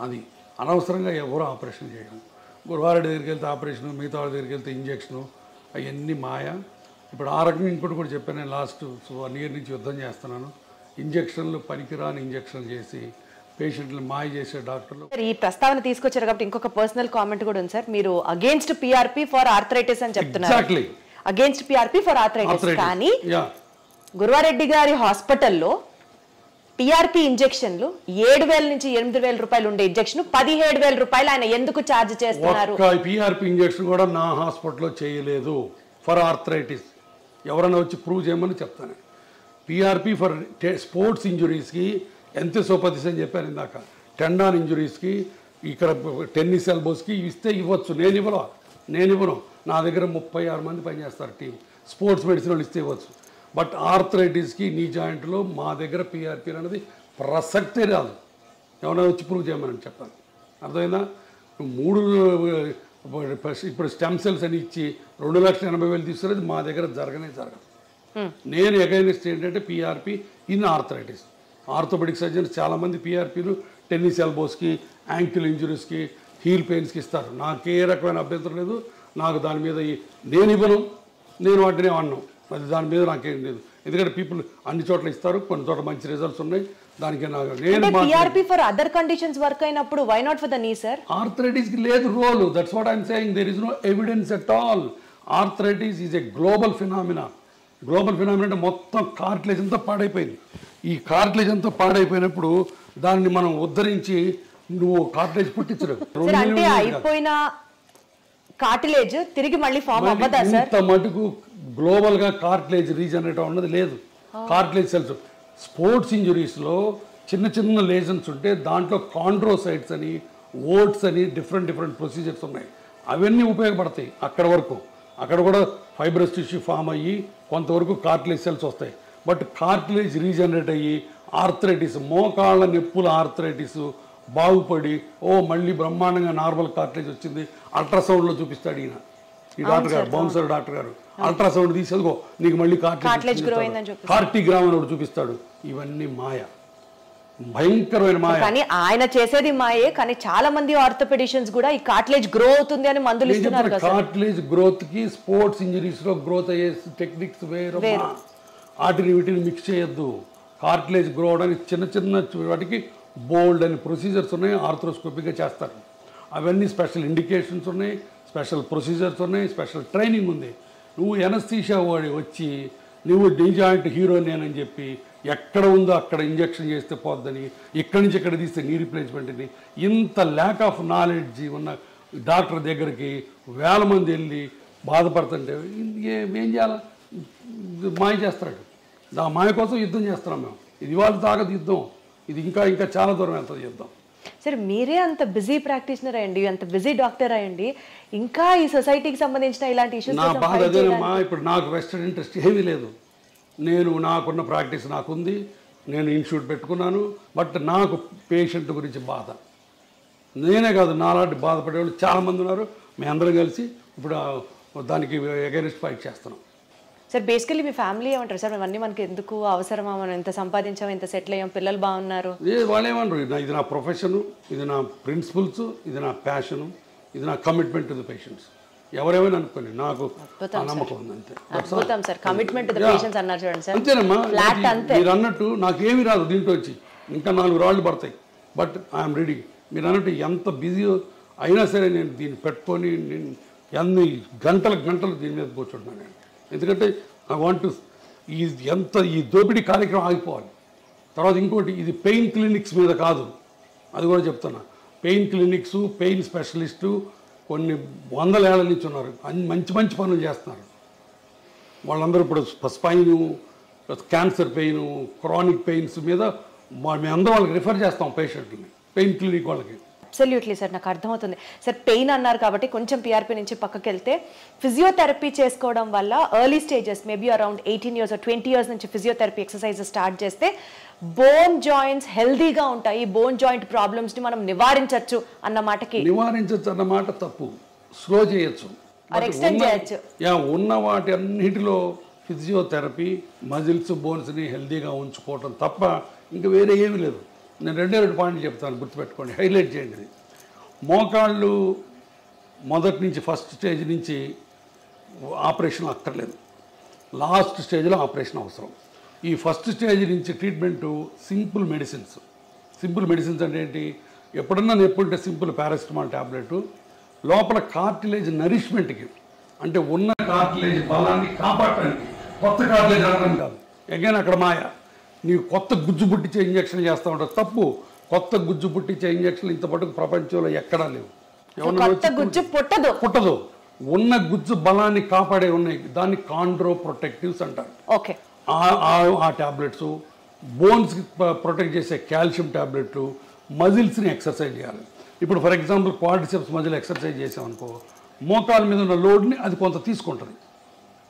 అది అనవసరంగా ఎవరు ఆపరేషన్ చేయడం. గురువారెడ్డి దగ్గరికి వెళ్తే ఆపరేషను, మిగతా వాళ్ళ దగ్గరికి వెళ్తే ఇంజక్షను, అవన్నీ మాయ. ఇప్పుడు ఆ రకంగా ఇంకోటి కూడా చెప్పాను, నేను లాస్ట్ 1 year నుంచి యుద్ధం చేస్తున్నాను. ఇంజక్షన్లు పనికిరాని ఇంజక్షన్లు చేసి పేషెంట్లు మాయ చేసే డాక్టర్లు. ఈ ప్రస్తావన తీసుకొచ్చారు కాబట్టి ఇంకొక పర్సనల్ కామెంట్ కూడా ఉంది సార్. మీరు అగేన్స్ట్ పిఆర్పి ఫర్ ఆర్థరైటిస్ అని చెప్తున్నారు. Exactly against PRP for arthritis. కానీ గురువారెడ్డి గారి హాస్పిటల్లో పిఆర్పి ఇంజక్షన్లు 7,000 నుంచి 8,000 రూపాయలు ఉండే ఇంజక్షన్ 17,000 రూపాయలు ఆయన ఎందుకు ఛార్జ్ చేస్తున్నారు? పిఆర్పి ఇంజక్షన్ కూడా నా హాస్పిటల్లో చేయలేదు ఫర్ ఆర్థరైటిస్. ఎవరైనా వచ్చి ప్రూవ్ చేయమని చెప్తాను. పిఆర్పి ఫర్ స్పోర్ట్స్ ఇంజురీస్కి ఎంతసో 10 అని చెప్పాను ఇందాక. టెండాన్ ఇంజురీస్కి, ఇక్కడ టెన్నిస్ ఎల్బోస్కి ఇస్తే ఇవ్వచ్చు, నేను ఇవ్వను. నా దగ్గర 36 మంది పనిచేస్తారు టీం. స్పోర్ట్స్ మెడిసిన్ వాళ్ళు ఇస్తే ఇవ్వచ్చు. బట్ ఆర్థరైటిస్కి, నీ జాయింట్లో మా దగ్గర పిఆర్పి అనేది ప్రసక్తే రాదు. ఎవరైనా వచ్చి ప్రూవ్ చేయమని చెప్పాను. అర్థమైందా? 3 ఇప్పుడు స్టెమ్ సెల్స్ అని ఇచ్చి 2,80,000 తీసుకునేది మా దగ్గర జరగదు. నేను అగైనెస్ట్ ఏంటంటే PRP in arthritis. Orthopaedic surgeons చాలామంది పిఆర్పీలు టెన్నిస్ ఎల్బోస్కి, యాంకిల్ ఇంజురీస్కి, హీల్ పెయిన్స్కి ఇస్తారు. నాకే రకమైన అభ్యంతరం లేదు. నాకు దాని మీద నేను ఇవ్వను, నేను వాటిని అన్నాను. అది దాని మీద నాకేం లేదు. ఎందుకంటే పీపుల్ అన్ని చోట్ల ఇస్తారు, కొన్ని చోట్ల మంచి రిజల్ట్స్ ఉన్నాయి. దానికి నేను PRP for other conditions work అయినప్పుడు why not for the knee sir? ఆర్థరైటిస్కి లేదు role. That's what I'm saying. There is no evidence at all. Arthritis is a global phenomena. అంటే మొత్తం కార్టిలేజ్ అంతా పాడైపోయింది. ఈ కార్టిలేజ్ అంతా పాడైపోయినప్పుడు దాన్ని మనం ఉద్ధరించి నువ్వు కార్టిలేజ్ పుట్టించరు. అంటే అయిపోయిన కార్టిలేజ్ తిరిగి మళ్ళీ ఫామ్ అవ్వదా సార్? ఇంత మటుకు గ్లోబల్గా కార్టిలేజ్ రీజనరేట్ అన్నది లేదు. కార్టిలేజ్ సెల్స్ స్పోర్ట్స్ ఇంజురీస్లో చిన్న లేజన్స్ ఉంటే దాంట్లో కాండ్రోసైట్స్ అని, ఓట్స్ అని డిఫరెంట్ ప్రొసీజర్స్ ఉన్నాయి. అవన్నీ ఉపయోగపడతాయి అక్కడ వరకు. అక్కడ కూడా ఫైబ్రస్ టిష్యూ ఫామ్ అయ్యి కొంతవరకు కార్టిలేజ్ సెల్స్ వస్తాయి. బట్ కార్టిలేజ్ రీజనరేట్ అయ్యి ఆర్థరైటిస్, మోకాళ్ళ నొప్పుల ఆర్థరైటిస్, బాగుపడి మళ్ళీ బ్రహ్మాండంగా నార్మల్ కార్టిలేజ్ వచ్చింది అల్ట్రాసౌండ్లో చూపిస్తాడు ఈయన ఈ డాక్టర్ గారు బౌన్సర్ డాక్టర్ గారు అల్ట్రాసౌండ్ తీసేదిగో నీకు మళ్ళీ కార్టిగ్రామ్ అని చూపిస్తాడు. ఇవన్నీ మాయ, భయంకరమైన మాయ. కానీ ఆయన చేసేది మాయే, కానీ చాలా మంది ఆర్థోపెడిషియన్స్ కూడా ఈ కార్టిలేజ్ గ్రో అవుతుంది అని మందులు ఇస్తున్నారు కదా. కార్టిలేజ్ గ్రోత్ కి స్పోర్ట్స్ ఇంజరీస్ లో గ్రోత్ అయ్యే టెక్నిక్స్ వేరు, వాటిని వీటిని మిక్స్ చేయొద్దు. కార్టిలేజ్ గ్రో అవడానికి చిన్న చిన్న వాటికి బోల్డ్ అని ప్రొసీజర్స్ ఉన్నాయి, ఆర్థ్రోస్కోపిక్గా చేస్తారు. అవన్నీ స్పెషల్ ఇండికేషన్స్ ఉన్నాయి, స్పెషల్ ప్రొసీజర్స్ ఉన్నాయి, స్పెషల్ ట్రైనింగ్ ఉంది. నువ్వు ఎనస్థీషియా వాడి వచ్చి నువ్వు నీ జాయింట్ హీరోని అని చెప్పి ఎక్కడ ఉందో అక్కడ ఇంజెక్షన్ చేస్తే పోద్దని, ఇక్కడి నుంచి ఇక్కడ తీస్తే నీ రీప్లేస్మెంట్ అని, ఇంత ల్యాక్ ఆఫ్ నాలెడ్జ్ ఉన్న డాక్టర్ దగ్గరికి వేల మంది వెళ్ళి బాధపడుతుంటే ఏం చేయాలా? మాయ చేస్తాడు. ఆ మాయ కోసం యుద్ధం చేస్తున్నాం మేము. ఇది ఇవాళ తాగదు యుద్ధం, ఇది ఇంకా ఇంకా చాలా దూరం వెళ్తుంది యుద్ధం. సరే, మీరే అంత బిజీ ప్రాక్టీషనర్ అయ్యండి, అంత బిజీ డాక్టర్ అయ్యండి, ఇంకా ఈ సొసైటీకి సంబంధించిన ఇలాంటి ఇష్యూస్ నా బాధ అదేనమ్మా. ఇప్పుడు నాకు వెస్టర్న్ ఇంట్రెస్ట్ ఏమీ లేదు. నేను నాకున్న ప్రాక్టీస్ నాకుంది, నేను ఇన్స్టిట్యూట్ పెట్టుకున్నాను. బట్ నాకు పేషెంట్ గురించి బాధ, నేనే కాదు నాలాంటి బాధపడేవాళ్ళు చాలామంది ఉన్నారు. మేము అందరం కలిసి ఇప్పుడు దానికి అగైనెస్ట్ ఫైట్ చేస్తున్నాం. సార్, బేసికలీ మీ ఫ్యామిలీ ఏమంటారు సార్? ఇవన్నీ మనకి ఎందుకు అవసరమా? మనం ఎంత సంపాదించాం, ఎంత సెటిల్ అయ్యాం, పిల్లలు బాగున్నారు, వాళ్ళు ఏమన్నారు? ఇది నా ప్రొఫెషను, ఇది నా ప్రిన్సిపల్స్, ఇది నా ప్యాషను, ఇది నా కమిట్మెంట్ టు ది పేషెంట్స్. ఎవరేమైనా అనుకోండి, నాకు నమ్మకం ఉంది అంతే. అంతేనమ్మా. మీరు అన్నట్టు నాకేమి రాదు దీంట్లో వచ్చి, ఇంకా 4 రాళ్ళు పడతాయి. But I'm ready. మీరు అన్నట్టు ఎంత బిజీ అయినా సరే నేను దీన్ని పెట్టుకొని నేను ఎన్ని గంటలు దీని మీద కూర్చుంటున్నాను నేను. ఎందుకంటే ఐ వాంట్ టు ఈ దోపిడీ కార్యక్రమం ఆగిపోవాలి. తర్వాత ఇంకోటి, ఇది పెయిన్ క్లినిక్స్ మీద కాదు, అది కూడా చెప్తున్నా. పెయిన్ క్లినిక్స్, పెయిన్ స్పెషలిస్టు కొన్ని 100 ఏళ్ల నుంచి ఉన్నారు, మంచి మంచి పనులు చేస్తున్నారు. వాళ్ళందరూ ఇప్పుడు spine, cancer pain, chronic pains మీద మేమందరం వాళ్ళకి రిఫర్ చేస్తాం పేషెంట్ని, పెయిన్ క్లినిక్ వాళ్ళకి. అబ్సల్యూట్లీ సార్, నాకు అర్థమవుతుంది సార్. పెయిన్ అన్నారు కాబట్టి కొంచెం పిఆర్పి నుంచి పక్కకి వెళ్తే, ఫిజియోథెరపీ చేసుకోవడం వల్ల early stages maybe around 18 years or 20 years నుంచి ఫిజియోథెరపీ ఎక్సర్సైజ్ స్టార్ట్ చేస్తే బోన్ జాయింట్స్ హెల్దీగా ఉంటాయి, బోన్ జాయింట్ ప్రాబ్లమ్స్ని మనం నివారించవచ్చు అన్న మాట తప్పు. స్లో చేయొచ్చు, ఎక్స్టెండ్ చేయొచ్చు. ఉన్న వాటి అన్నిటిలో ఫిజియోథెరపీ మజిల్స్, బోన్స్ని హెల్దీగా ఉంచుకోవటం తప్ప ఇంకా వేరే ఏమీ లేదు. నేను 2 పాయింట్లు చెప్తాను, గుర్తుపెట్టుకోండి, హైలైట్ చేయండి. మోకాళ్ళు మొదటి నుంచి ఫస్ట్ స్టేజ్ నుంచి ఆపరేషన్ అక్కర్లేదు, లాస్ట్ స్టేజ్లో ఆపరేషన్ అవసరం. ఈ ఫస్ట్ స్టేజ్ నుంచి ట్రీట్మెంటు సింపుల్ మెడిసిన్స్ అంటే ఏంటి? ఎప్పుడన్నా నొప్పుంటే సింపుల్ పారాసిటమాల్ ట్యాబ్లెట్, లోపల కార్టిలేజ్ నరిష్మెంట్కి, అంటే ఉన్న కార్టిలేజ్ బలాన్ని కాపాడటానికి, కొత్త కార్టిలేజ్ అనడం కాదు. అగైన్ అక్కడ మాయ. నీవు కొత్త గుజ్జు పుట్టించే ఇంజక్షన్ చేస్తూ ఉంటావు, తప్పు. కొత్త గుజ్జు పుట్టించే ఇంజక్షన్లు ఇంతపాటు ప్రపంచంలో ఎక్కడా లేవు. పుట్టదు. ఉన్న గుజ్జు బలాన్ని కాపాడే ఉన్నాయి, దాన్ని కాండ్రో ప్రొటెక్టివ్స్ అంటారు. ఓకే, ఆ ట్యాబ్లెట్స్, బోన్స్కి ప్రొటెక్ట్ చేసే కాల్షియం ట్యాబ్లెట్లు, మజిల్స్ని ఎక్సర్సైజ్ చేయాలి. ఇప్పుడు for example quadriceps muscle exercise చేసామనుకో, మోకాల మీద ఉన్న లోడ్ని అది కొంత తీసుకుంటుంది,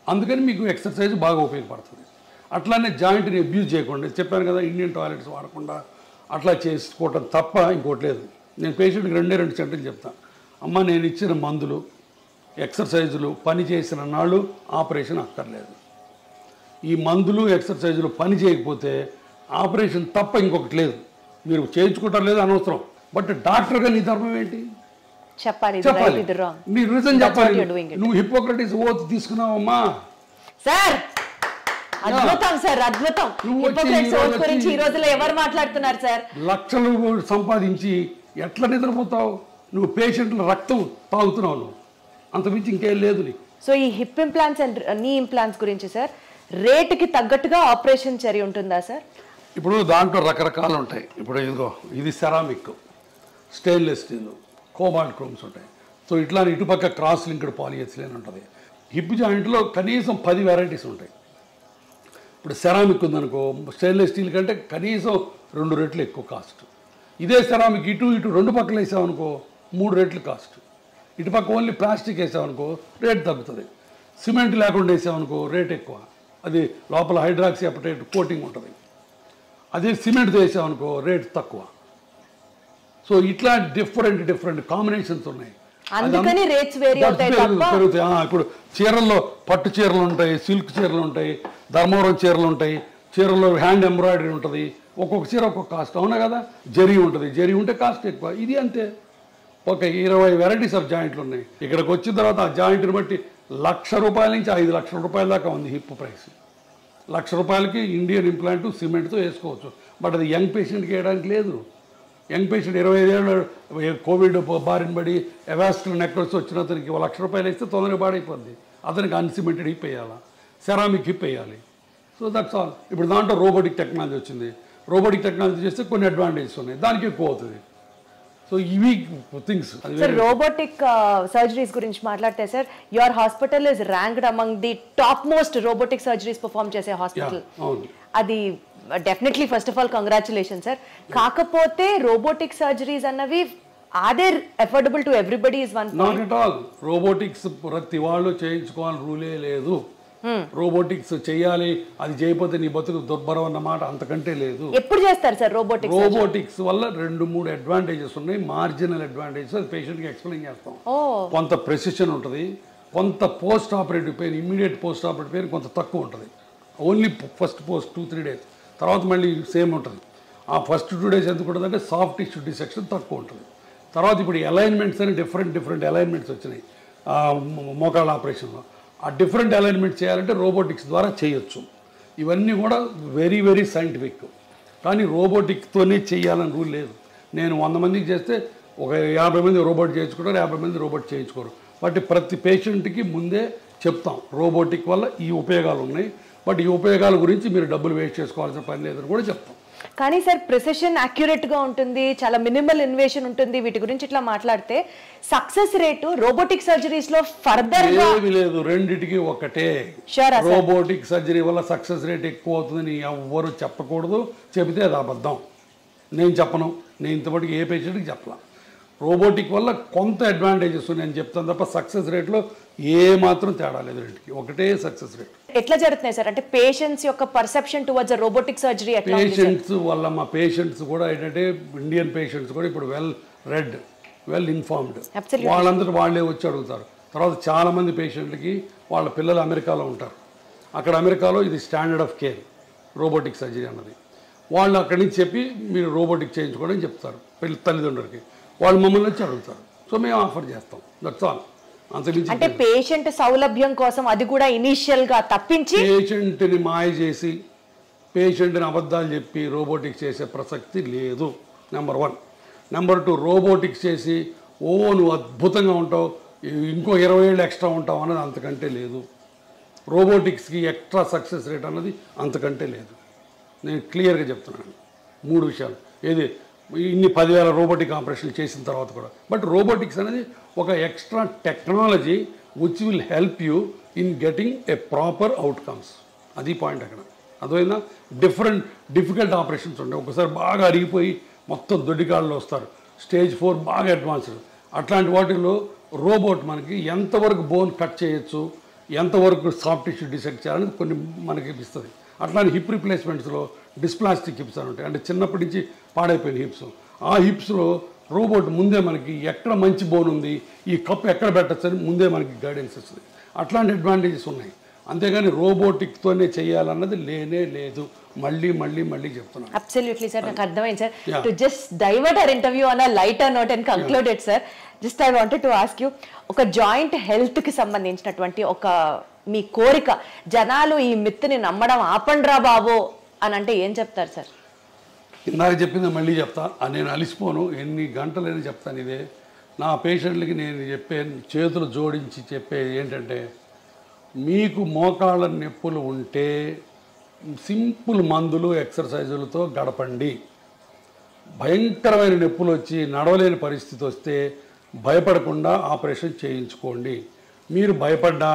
అందుకని మీకు ఎక్సర్సైజ్ బాగా ఉపయోగపడుతుంది. అట్లానే జాయింట్ని అబ్యూజ్ చేయకుండా, చెప్పాను కదా, ఇండియన్ టాయిలెట్స్ వాడకుండా అట్లా చేసుకోవటం తప్ప ఇంకోటి లేదు. నేను పేషెంట్కి 2 సెంటెన్స్ చెప్తాను. అమ్మ, నేను ఇచ్చిన మందులు, ఎక్సర్సైజులు పని చేసిన నాళ్ళు ఆపరేషన్ అక్కర్లేదు. ఈ మందులు, ఎక్సర్సైజులు పని చేయకపోతే ఆపరేషన్ తప్ప ఇంకొకటి లేదు. మీరు చేయించుకుంటారు లేదు అనవసరం, బట్ డాక్టర్గా నీ ధర్మం ఏంటి చెప్పాలి. మీరు రీజన్ చెప్పాలి. నువ్వు హిపోక్రటిస్ ఓత్ తీసుకున్నావమ్మా సార్. అద్భుతం సార్, అద్భుతం. గురించి ఈ రోజుల్లో ఎవరు మాట్లాడుతున్నారు సార్? లక్షలు సంపాదించి ఎట్లా నిద్రపోతావు? నువ్వు పేషెంట్ల రక్తం తాగుతున్నావు, నువ్వు అంతమించి ఇంకేం లేదు నీకు. సో ఈ హిప్ ఇంప్లాంట్స్ అండ్ నీ ఇంప్లాంట్స్ గురించి సార్, రేటుకి తగ్గట్టుగా ఆపరేషన్ చర్య ఉంటుందా సార్? ఇప్పుడు దాంట్లో రకరకాలు ఉంటాయి. ఇప్పుడు ఇదిగో, ఇది ceramic, stainless steel, cobalt chromes ఉంటాయి. సో ఇట్లా ఇటుపక్క క్రాస్ లింక్డ్ పాలిఎథిలీన్ ఉంటుంది. హిప్ జాయింట్లో కనీసం 10 వెరైటీస్ ఉంటాయి. ఇప్పుడు సెరామిక్ ఉందనుకో, స్టెయిన్లెస్ స్టీల్ కంటే కనీసం 2 రెట్లు ఎక్కువ కాస్ట్. ఇదే సెరామిక్ ఇటు 2 పక్కలు వేసామనుకో 3 రెట్లు కాస్ట్. ఇటుపక్క ఓన్లీ ప్లాస్టిక్ వేసామనుకో రేట్ తగ్గుతుంది. సిమెంట్ లేకుండా వేసామనుకో రేట్ ఎక్కువ, అది లోపల హైడ్రాక్సీ అపటైట్ కోటింగ్ ఉంటుంది. అదే సిమెంట్తో వేసామనుకో రేట్ తక్కువ. సో ఇట్లా డిఫరెంట్ కాంబినేషన్స్ ఉన్నాయి. అందుకని రేట్స్ వేరీ అవుతాయి తప్ప పెరుగుతాయి. ఇప్పుడు చీరల్లో పట్టు చీరలు ఉంటాయి, సిల్క్ చీరలు ఉంటాయి, ధర్మవరం చీరలు ఉంటాయి, చీరల్లో హ్యాండ్ ఎంబ్రాయిడరీ ఉంటుంది, ఒక్కొక్క చీర ఒక్కొక్క కాస్ట్. అవునా కదా? జరీ ఉంటుంది, జరీ ఉంటే కాస్ట్ ఎక్కువ. ఇది అంతే, ఒక 20 వెరైటీస్ ఆఫ్ జాయింట్లు ఉన్నాయి. ఇక్కడికి వచ్చిన తర్వాత ఆ జాయింట్ని బట్టి ₹1,00,000 నుంచి 5,00,000 రూపాయల దాకా ఉంది హిప్ ప్రైస్. ₹1,00,000కి ఇండియన్ ఇంప్లాంట్ సిమెంట్తో వేసుకోవచ్చు. బట్ అది యంగ్ పేషెంట్కి వేయడానికి లేదు. యంగ్ పేషెంట్ 25 ఏళ్ళు కోవిడ్ బారిన పడి ఎవాస్కులర్ నెక్రోసిస్ వచ్చిన అతనికి ₹1,00,000 వేస్తే తొందరగా పాడైపోద్ది. అతనికి అన్సిమెంటెడ్ హిప్ వేయాలా, సెరామిక్ హిప్ వేయాలి. So that's all. ఇప్పుడు దాంట్లో రోబోటిక్ టెక్నాలజీ వచ్చింది. రోబోటిక్ టెక్నాలజీ చేస్తే కొన్ని అడ్వాంటేజెస్ ఉన్నాయి, దానికి ఎక్కువ అవుతుంది. సో ఇవి థింగ్స్. సార్ రోబోటిక్ సర్జరీస్ గురించి మాట్లాడితే sir, your hospital is ranked among the top most robotic surgeries perform చేసే హాస్పిటల్. అది definitely first of all congratulation sir. కాకపోతే రోబోటిక్ సర్జరీస్ అన్నవి are affordable to everybody is one not at all. Robotics ప్రతి వాళ్ళు చేయించుకోవాలని రూలే లేదు. Robotics చేయాలి, అది చేయకపోతే నీ బతుకు దుర్భరం అన్నమాట అంతకంటే లేదు. ఎప్పుడు చేస్తారు సార్ రోబోటిక్స్? రోబోటిక్స్ వల్ల 2-3 అడ్వాంటేజెస్ ఉన్నాయి, మార్జినల్ అడ్వాంటేజెస్. అది పేషెంట్కి ఎక్స్ప్లెయిన్ చేస్తాం. కొంత ప్రెసిషన్ ఉంటుంది, కొంత post operative pain, immediate post operative pain కొంత తక్కువ ఉంటుంది. ఓన్లీ ఫస్ట్ 2-3 days, తర్వాత మళ్ళీ సేమ్ ఉంటుంది. ఆ ఫస్ట్ 2 days ఎందుకు ఉంటుందంటే సాఫ్ట్ టిష్యూ డిసెక్షన్ తక్కువ ఉంటుంది. తర్వాత ఇప్పుడు అలైన్మెంట్స్ అని డిఫరెంట్ అలైన్మెంట్స్ వచ్చినాయి మోకాళ్ళ ఆపరేషన్లో. ఆ డిఫరెంట్ అలైన్మెంట్ చేయాలంటే రోబోటిక్స్ ద్వారా చేయొచ్చు. ఇవన్నీ కూడా వెరీ సైంటిఫిక్. కానీ రోబోటిక్తోనే చేయాలని రూల్ లేదు. నేను 100 మందికి చేస్తే ఒక 50 మంది రోబోట్ చేయించుకుంటారు, 50 మంది రోబోట్ చేయించుకోరు. బట్ ప్రతి పేషెంట్కి ముందే చెప్తాం రోబోటిక్ వల్ల ఈ ఉపయోగాలు ఉన్నాయి, బట్ ఈ ఉపయోగాల గురించి మీరు డబ్బులు వేస్ట్ చేసుకోవాల్సిన పని లేదని కూడా చెప్తాం. కానీ సార్ ప్రెసిషన్ యాక్యురేట్గా ఉంటుంది, చాలా మినిమల్ ఇన్వేషన్ ఉంటుంది. వీటి గురించి ఇట్లా మాట్లాడితే సక్సెస్ రేటు రోబోటిక్ సర్జరీస్లో ఫర్దర్ ఏమీ లేదు, రెండిటికి ఒకటే. రోబోటిక్ సర్జరీ వల్ల సక్సెస్ రేట్ ఎక్కువ అవుతుందని ఎవ్వరు చెప్పకూడదు. చెబితే అది అబద్ధం. నేను చెప్పను, నేను ఇంతవరకు ఏ పేషెంట్కి చెప్పలా. రోబోటిక్ వల్ల కొంత అడ్వాంటేజెస్ ఉన్నాయని చెప్తాను తప్ప సక్సెస్ రేట్లో ఏ మాత్రం తేడా లేదు. రెండుకి ఒకటే సక్సెస్ రేట్. ఎట్లా జరుగుతున్నాయి సార్? అంటే పేషెంట్స్ యొక్క పర్సెప్షన్ టువర్డ్స్ రోబోటిక్ సర్జరీ ఎట్లా? పేషెంట్స్ వల్ల మా పేషెంట్స్ కూడా ఏంటంటే ఇండియన్ పేషెంట్స్ కూడా ఇప్పుడు వెల్ ఇన్ఫార్మ్డ్. వాళ్ళందరూ వాళ్ళే వచ్చి అడుగుతారు. తర్వాత చాలామంది పేషెంట్లకి వాళ్ళ పిల్లలు అమెరికాలో ఉంటారు. అక్కడ అమెరికాలో ఇది standard of care robotic surgery అన్నది. వాళ్ళు అక్కడి నుంచి చెప్పి మీరు రోబోటిక్ చేయించుకోండి అని చెప్తారు తల్లిదండ్రులకి. వాళ్ళు మమ్మల్ని వచ్చి అడుగుతారు. సో మేము ఆఫర్ చేస్తాం. That's all. అంటే పేషెంట్ సౌలభ్యం కోసం అది కూడా ఇనిషియల్ గా తప్పించి పేషెంట్ని మాయ చేసి పేషెంట్ని అబద్ధాలు చెప్పి రోబోటిక్స్ చేసే ప్రసక్తి లేదు. నెంబర్ 1. నెంబర్ 2, రోబోటిక్స్ చేసి నువ్వు అద్భుతంగా ఉంటావు, ఇంకో 20 ఏళ్ళు ఎక్స్ట్రా ఉంటావు అన్నది అంతకంటే లేదు. రోబోటిక్స్కి ఎక్స్ట్రా సక్సెస్ రేట్ అన్నది అంతకంటే లేదు. నేను క్లియర్గా చెప్తున్నాను 3 విషయాలు. ఏది ఇన్ని 10,000 రోబోటిక్ ఆపరేషన్లు చేసిన తర్వాత కూడా. బట్ రోబోటిక్స్ అనేది ఒక extra technology which will help you in getting a proper outcomes. అది పాయింట్ అక్కడ. అదైనా డిఫికల్ట్ ఆపరేషన్స్ ఉంటాయి. ఒకసారి బాగా అరిగిపోయి మొత్తం దొడ్డికాళ్ళు వస్తారు, స్టేజ్ 4 బాగా అడ్వాన్స్డ్. అట్లాంటి వాటిల్లో రోబోట్ మనకి ఎంతవరకు బోన్ కట్ చేయొచ్చు, ఎంతవరకు సాఫ్ట్ టిష్యూ డిసెక్ట్ చేయాలని కొన్ని మనకి ఇస్తుంది. అట్లాంటి హిప్ రిప్లేస్మెంట్స్లో డిస్ప్లాస్టిక్ హిప్స్ అని ఉంటాయి, అంటే చిన్నప్పటి నుంచి పాడైపోయిన హిప్స్. ఆ హిప్స్లో రోబోట్ ముందే మనకి ఎక్కడ మంచి బోన్ ఉంది, ఈ కప్ ఎక్కడ పెట్టచ్చు అని ముందే మనకి గైడెన్స్ ఇస్తుంది. అట్లాంటి అడ్వాంటేజెస్ ఉన్నాయి. అంతేగాని రోబోటిక్తోనే చేయాలన్నది లేనే లేదు. మళ్ళీ చెప్తున్నాను. అబ్సల్యూట్లీ సార్, నాకు అర్థమైంది sir. To just divert our interview on a lighter note and concluded sir, just I wanted to ask you, ఒక జాయింట్ హెల్త్కి సంబంధించినటువంటి ఒక మీ కోరిక, జనాలు ఈ మిత్తుని నమ్మడం ఆపండ్రా బాబు అని అంటే ఏం చెప్తారు సార్? ఇందాక చెప్పింది మళ్ళీ చెప్తా. నేను అలిసిపోను, ఎన్ని గంటలైనా చెప్తాను. ఇదే నా పేషెంట్లకి నేను చేతులు జోడించి చెప్పేది ఏంటంటే, మీకు మోకాళ్ళ నొప్పులు ఉంటే సింపుల్ మందులు ఎక్సర్సైజులతో గడపండి. భయంకరమైన నొప్పులు వచ్చి నడవలేని పరిస్థితి వస్తే భయపడకుండా ఆపరేషన్ చేయించుకోండి. మీరు భయపడ్డా,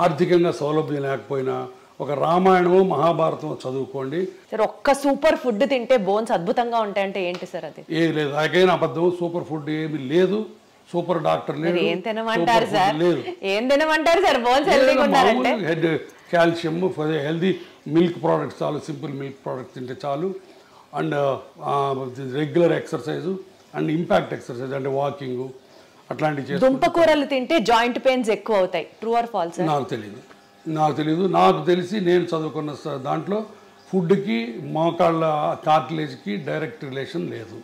ఆర్థికంగా సౌలభ్యం లేకపోయినా ఒక రామాయణము మహాభారతం చదువుకోండి. సార్, ఒక్క సూపర్ ఫుడ్ తింటే బోన్స్ అద్భుతంగా ఉంటాయంటే ఏంటి సార్ అది? ఏది లేదు, నాకైనా అబద్ధం. సూపర్ ఫుడ్ ఏమి లేదు, సూపర్ డాక్టర్ లేదు. ఏం తినమంటారు సార్? ఏం తినమంటారు సార్ బోన్స్ హెల్తీగా ఉండాలంటే? Head calcium, healthy milk products చాలు, సింపుల్ మిల్క్ ప్రోడక్ట్స్ తింటే చాలు. And regular exercise, and impact exercise అంటే వాకింగ్ అట్లాంటివి చేసి. దుంపకూరలు తింటే జాయింట్ పెయిన్స్ ఎక్కువ అవుతాయి, ట్రూ ఆర్ ఫాల్స్? నాకు తెలియదు. నాకు తెలిసి నేను చదువుకున్న దాంట్లో ఫుడ్కి మోకాళ్ళ కార్టిలేజ్కి డైరెక్ట్ రిలేషన్ లేదు,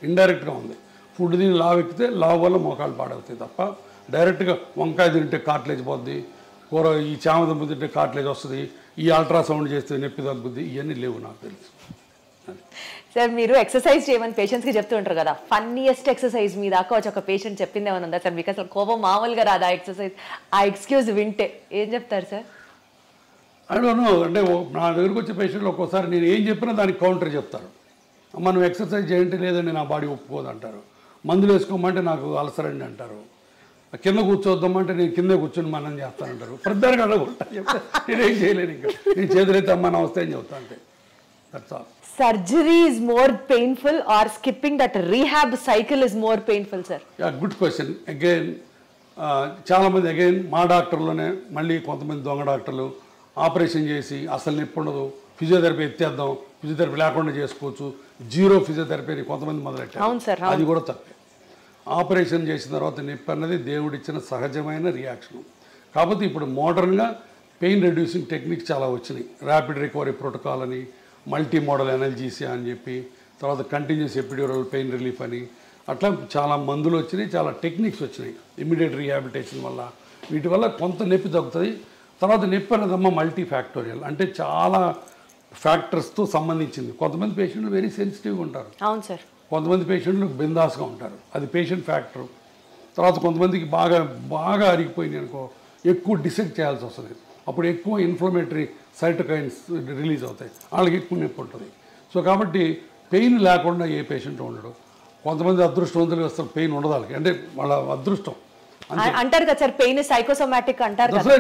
ఇండైరెక్ట్గా ఉంది. ఫుడ్ తిని లావు ఎక్కితే లావు వల్ల మోకాళ్ళు పాడవుతాయి తప్ప డైరెక్ట్గా వంకాయ తింటే కార్టిలేజ్ పోద్ది, కూర ఈ చామదుంప తింటే కార్టిలేజ్ వస్తుంది, ఈ అల్ట్రాసౌండ్ చేస్తే నొప్పి తగ్గుద్ది, ఇవన్నీ లేవు నాకు తెలుసు. సార్ మీరు ఎక్సర్సైజ్ చేయమని పేషెంట్స్కి చెప్తూ ఉంటారు కదా, ఫన్నీయెస్ట్ ఎక్సర్సైజ్ మీ దాకా వచ్చి ఒక పేషెంట్ చెప్పింది ఏమైనా ఉందా సార్? మీకు అసలు కోపం మామూలుగా రాదు ఆ ఎక్సర్సైజ్, ఆ ఎక్స్క్యూజ్ వింటే ఏం చెప్తారు సార్? I don't no. అంటే నా దగ్గరకు వచ్చే పేషెంట్లు ఒక్కోసారి నేను ఏం చెప్పినా దానికి కౌంటర్ చెప్తారు. అమ్మ నువ్వు ఎక్సర్సైజ్ చేయండి, లేదండి నా బాడీ ఒప్పుకోదు అంటారు. మందులు వేసుకోమంటే నాకు అలసరండి అంటారు. కింద కూర్చోద్దామంటే నేను కింద కూర్చొని మనం చేస్తానంటారు. ప్రతిదానికి అడగొట్టా చెప్తే నేనేం చేయలేను. ఇంకా నేను చేతులైతే అమ్మ నా వస్తే అని చెప్తా అంటే that's all. Surgery is more painful or skipping that rehab cycle is more painful, sir? Yeah, good question. Again, చాలామంది అగైన్ మా డాక్టర్లోనే మళ్ళీ కొంతమంది దొంగ డాక్టర్లు ఆపరేషన్ చేసి అసలు నొప్పి ఉండదు, ఫిజియోథెరపీ ఎత్తేద్దాం, ఫిజియోథెరపీ లేకుండా చేసుకోవచ్చు, జీరో ఫిజియోథెరపీ అని కొంతమంది మొదలెట్టారు. అది కూడా తప్పే. ఆపరేషన్ చేసిన తర్వాత నొప్పి అన్నది దేవుడిచ్చిన సహజమైన రియాక్షన్. కాకపోతే ఇప్పుడు మోడర్న్గా పెయిన్ రెడ్యూసింగ్ టెక్నిక్స్ చాలా వచ్చినాయి. ర్యాపిడ్ రికవరీ ప్రోటోకాల్ అని, మల్టీ మోడల్ ఎనల్జీసియా అని చెప్పి, తర్వాత కంటిన్యూస్ ఎపిడ్యూరల్ పెయిన్ రిలీఫ్ అని, అట్లా చాలా మందులు వచ్చినాయి, చాలా టెక్నిక్స్ వచ్చినాయి ఇమ్మీడియట్ రీహాబిలిటేషన్ వల్ల. వీటి వల్ల కొంత నొప్పి తగ్గుతుంది. తర్వాత నొప్పి అనేదమ్మ మల్టీ ఫ్యాక్టోరియల్, అంటే చాలా ఫ్యాక్టర్స్తో సంబంధించింది. కొంతమంది పేషెంట్లు వెరీ సెన్సిటివ్గా ఉంటారు. అవును సార్. కొంతమంది పేషెంట్లు బిందాస్గా ఉంటారు, అది పేషెంట్ ఫ్యాక్టర్. తర్వాత కొంతమందికి బాగా అరిగిపోయింది అనుకో, ఎక్కువ డిసెక్ట్ చేయాల్సి వస్తుంది, అప్పుడు ఎక్కువ ఇన్ఫ్లమేటరీ సైటోకైన్స్ రిలీజ్ అవుతాయి, వాళ్ళకి ఎక్కువ నొప్పి ఉంటుంది. సో కాబట్టి పెయిన్ లేకుండా ఏ పేషెంట్ ఉండడు. కొంతమంది అదృష్టవంతులు వస్తారు, పెయిన్ ఉండదు వాళ్ళకి, అంటే వాళ్ళ అదృష్టం అంటారు కదా సార్. పెయిన్ సైకోసోమాటిక్ అంటారు కదా.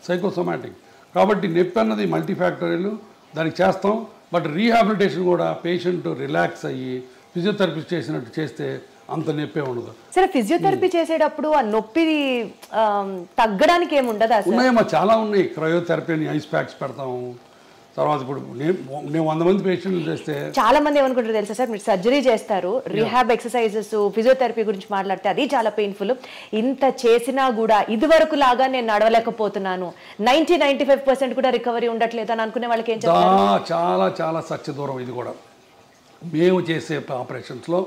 సైకోసోమాటిక్ కాబట్టి నొప్పి అన్నది మల్టీ ఫ్యాక్టరీలు, దానికి చేస్తాం. బట్ రీహాబిలిటేషన్ కూడా పేషెంట్ రిలాక్స్ అయ్యి ఫిజియోథెరపీ చేసినట్టు చేస్తే అంత నొప్పే ఉండదు. సరే ఫిజియోథెరపీ చేసేటప్పుడు ఆ నొప్పి తగ్గడానికి ఏముండదా? ఉన్నాయమ్మా, చాలా ఉన్నాయి. క్రయోథెరపీ అని ఐస్ ప్యాక్స్ పెడతాము. తర్వాత ఇప్పుడు నేను 100 మంది పేషెంట్లు చేస్తే చాలా మంది ఏమనుకుంటారు తెలుసా సార్, మీరు సర్జరీ చేస్తారు, రిహాబ్ ఎక్సర్సైజెస్ ఫిజియోథెరపీ గురించి మాట్లాడితే అది చాలా పెయిన్ఫుల్, ఇంత చేసినా కూడా ఇది వరకు లాగా నేను నడవలేకపోతున్నాను, 90-95% కూడా రికవరీ ఉండట్లేదు అని అనుకునే వాళ్ళకి ఏం చెప్తారు? చాలా చాలా సత్య దూరం ఇది కూడా. మేము చేసే ఆపరేషన్స్లో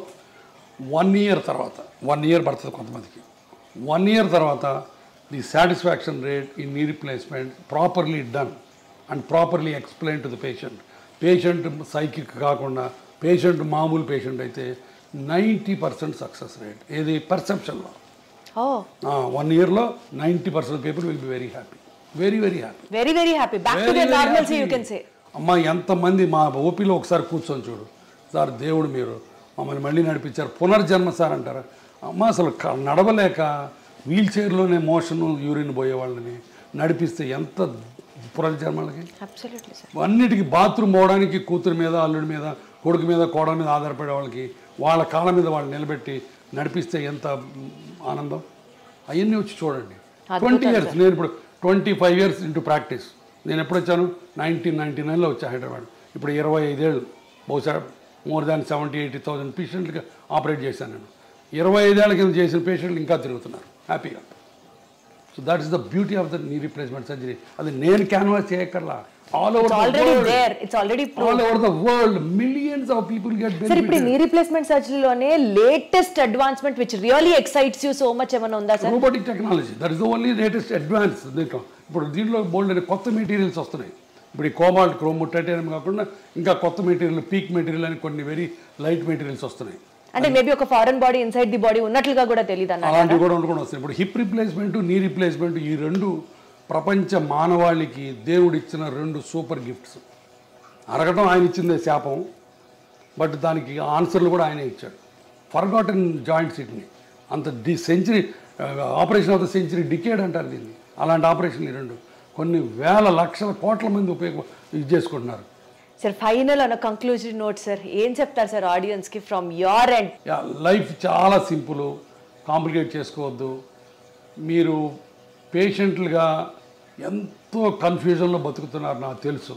1 year తర్వాత, 1 year పడుతుంది కొంతమందికి, 1 year తర్వాత the satisfaction rate in knee replacement properly done and properly explain to the patient psychic కాకుండా పేషెంట్ మామూలు పేషెంట్ అయితే 90% సక్సెస్ రేట్. ఏది పర్సెప్షన్లో 1 yearలో 90% people will be very happy, very happy. అమ్మ ఎంతమంది మా ఓపీలో ఒకసారి కూర్చొని చూడు సార్, దేవుడు మీరు మమ్మల్ని మళ్ళీ నడిపించారు, పునర్జన్మ సార్ అంటారు. అమ్మ అసలు నడవలేక వీల్ చైర్లోనే మోషన్ యూరిన్ పోయే వాళ్ళని నడిపిస్తే ఎంత పునర్జన్మలకి. అన్నిటికీ బాత్రూమ్ పోవడానికి కూతురు మీద, అల్లుడి మీద, కొడుకు మీద, కోడల మీద ఆధారపడే వాళ్ళకి వాళ్ళ కాళ్ళ మీద వాళ్ళు నిలబెట్టి నడిపిస్తే ఎంత ఆనందం. అవన్నీ వచ్చి చూడండి. 20 years, నేను ఇప్పుడు 25 years ఇంటూ ప్రాక్టీస్. నేను ఎప్పుడు వచ్చాను? 1999లో వచ్చా హైదరాబాద్. ఇప్పుడు 25 ఏళ్ళు, బహుశా మోర్ దాన్ 70,000-80,000 పేషెంట్లుగా ఆపరేట్ చేశాను నేను. 25 ఏళ్ల కింద చేసిన పేషెంట్లు ఇంకా తిరుగుతున్నారు హ్యాపీగా. So that is the beauty of the knee replacement surgery. అది నేను క్యాన్వాస్ చేయక్కర్లా, all over the world millions of people get benefit. ఇప్పుడు నీ రీప్లేస్మెంట్ సర్జరీలోనే latest advancement which really excites you so much ఏమైనా ఉందా sir? Robotic technology, that is the only latest advance. ఇప్పుడు దీంట్లో బోల్డ్ అనే కొత్త మెటీరియల్స్ వస్తున్నాయి. ఇప్పుడు ఈ కోబాల్ట్, క్రోమ్, టైటానియం కాకుండా ఇంకా కొత్త మెటీరియల్, పీక్ మెటీరియల్ అని కొన్ని వెరీ లైట్ మెటీరియల్స్ వస్తున్నాయి. అంటే మేబీ ఒక foreign body inside the body ఉన్నట్లుగా కూడా తెలియదు అన్న అలాంటివి కూడా ఉండకుండా వస్తాయి. ఇప్పుడు హిప్ రీప్లేస్మెంట్, నీ రీప్లేస్మెంట్, ఈ రెండు ప్రపంచ మానవాళికి దేవుడిచ్చిన 2 సూపర్ గిఫ్ట్స్. అరగటం ఆయన ఇచ్చిందే శాపం, బట్ దానికి ఆన్సర్లు కూడా ఆయనే ఇచ్చాడు. ఫర్గాటన్ జాయింట్స్ వీటిని అంత century operation of the century decade అంటారు దీన్ని. అలాంటి ఆపరేషన్లు 2 కొన్ని వేల లక్షల కోట్ల మంది ఇది చేసుకుంటున్నారు. సార్ ఫైనల్ అన్న కంక్లూజన్ నోట్ సార్, ఏం చెప్తారు సార్ ఆడియన్స్కి ఫ్రమ్ యువర్ ఎండ్? లైఫ్ చాలా సింపుల్, కాంప్లికేట్ చేసుకోవద్దు. మీరు పేషెంట్లుగా ఎంతో కన్ఫ్యూజన్లో బతుకుతున్నారు నాకు తెలుసు.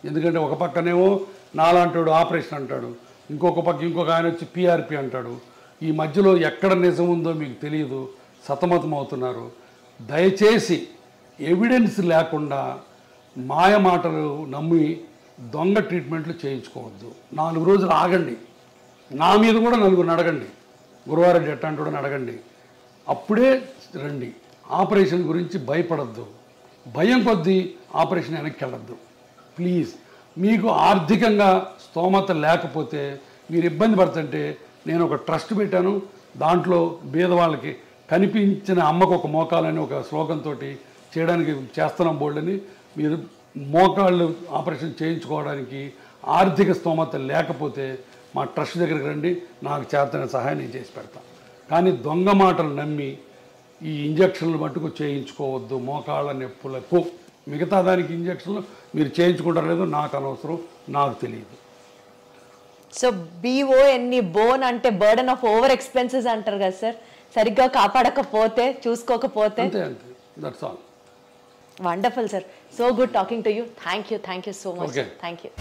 ఎందుకంటే ఒక పక్కనేమో నాలాంటాడు ఆపరేషన్ అంటాడు, ఇంకొక పక్క ఇంకొక ఆయన వచ్చి పిఆర్పి అంటాడు. ఈ మధ్యలో ఎక్కడ నిజం ఉందో మీకు తెలియదు, సతమతం అవుతున్నారు. దయచేసి ఎవిడెన్స్ లేకుండా మాయ మాటలు నమ్మి దొంగ ట్రీట్మెంట్లు చేయించుకోవద్దు. 4 రోజులు ఆగండి. నా మీద కూడా 4 అడగండి, గురువారెడ్డి ఎట్టాంటి కూడా అడగండి, అప్పుడే రండి. ఆపరేషన్ గురించి భయపడద్దు, భయం కొద్దీ ఆపరేషన్ వెనక్కి వెళ్ళద్దు ప్లీజ్. మీకు ఆర్థికంగా స్తోమత లేకపోతే మీరు ఇబ్బంది పడుతుంటే నేను ఒక ట్రస్ట్ పెట్టాను. దాంట్లో పేదవాళ్ళకి కనిపించిన అమ్మకు ఒక మోకాలని ఒక స్లోగన్తో చేయడానికి చేస్తున్నాం బోల్డ్ని. మీరు మోకాళ్ళు ఆపరేషన్ చేయించుకోవడానికి ఆర్థిక స్తోమత లేకపోతే మా ట్రస్ట్ దగ్గరికి రండి, నాకు చేతన సహాయం నేను చేసి పెడతాను. కానీ దొంగ మాటలు నమ్మి ఈ ఇంజక్షన్లు మట్టుకు చేయించుకోవద్దు మోకాళ్ళ నొప్పులకు. మిగతా దానికి ఇంజక్షన్లు మీరు చేయించుకుంటారో లేదో నాకు అనవసరం, నాకు తెలియదు. సో BONE బోన్ అంటే బర్డన్ ఆఫ్ ఓవర్ ఎక్స్పెన్సెస్ అంటారు కదా సార్, సరిగ్గా కాపాడకపోతే చూసుకోకపోతే. అంతే అంతే, that's all. Wonderful sir, so good talking to you. Thank you so much. Okay. Thank you.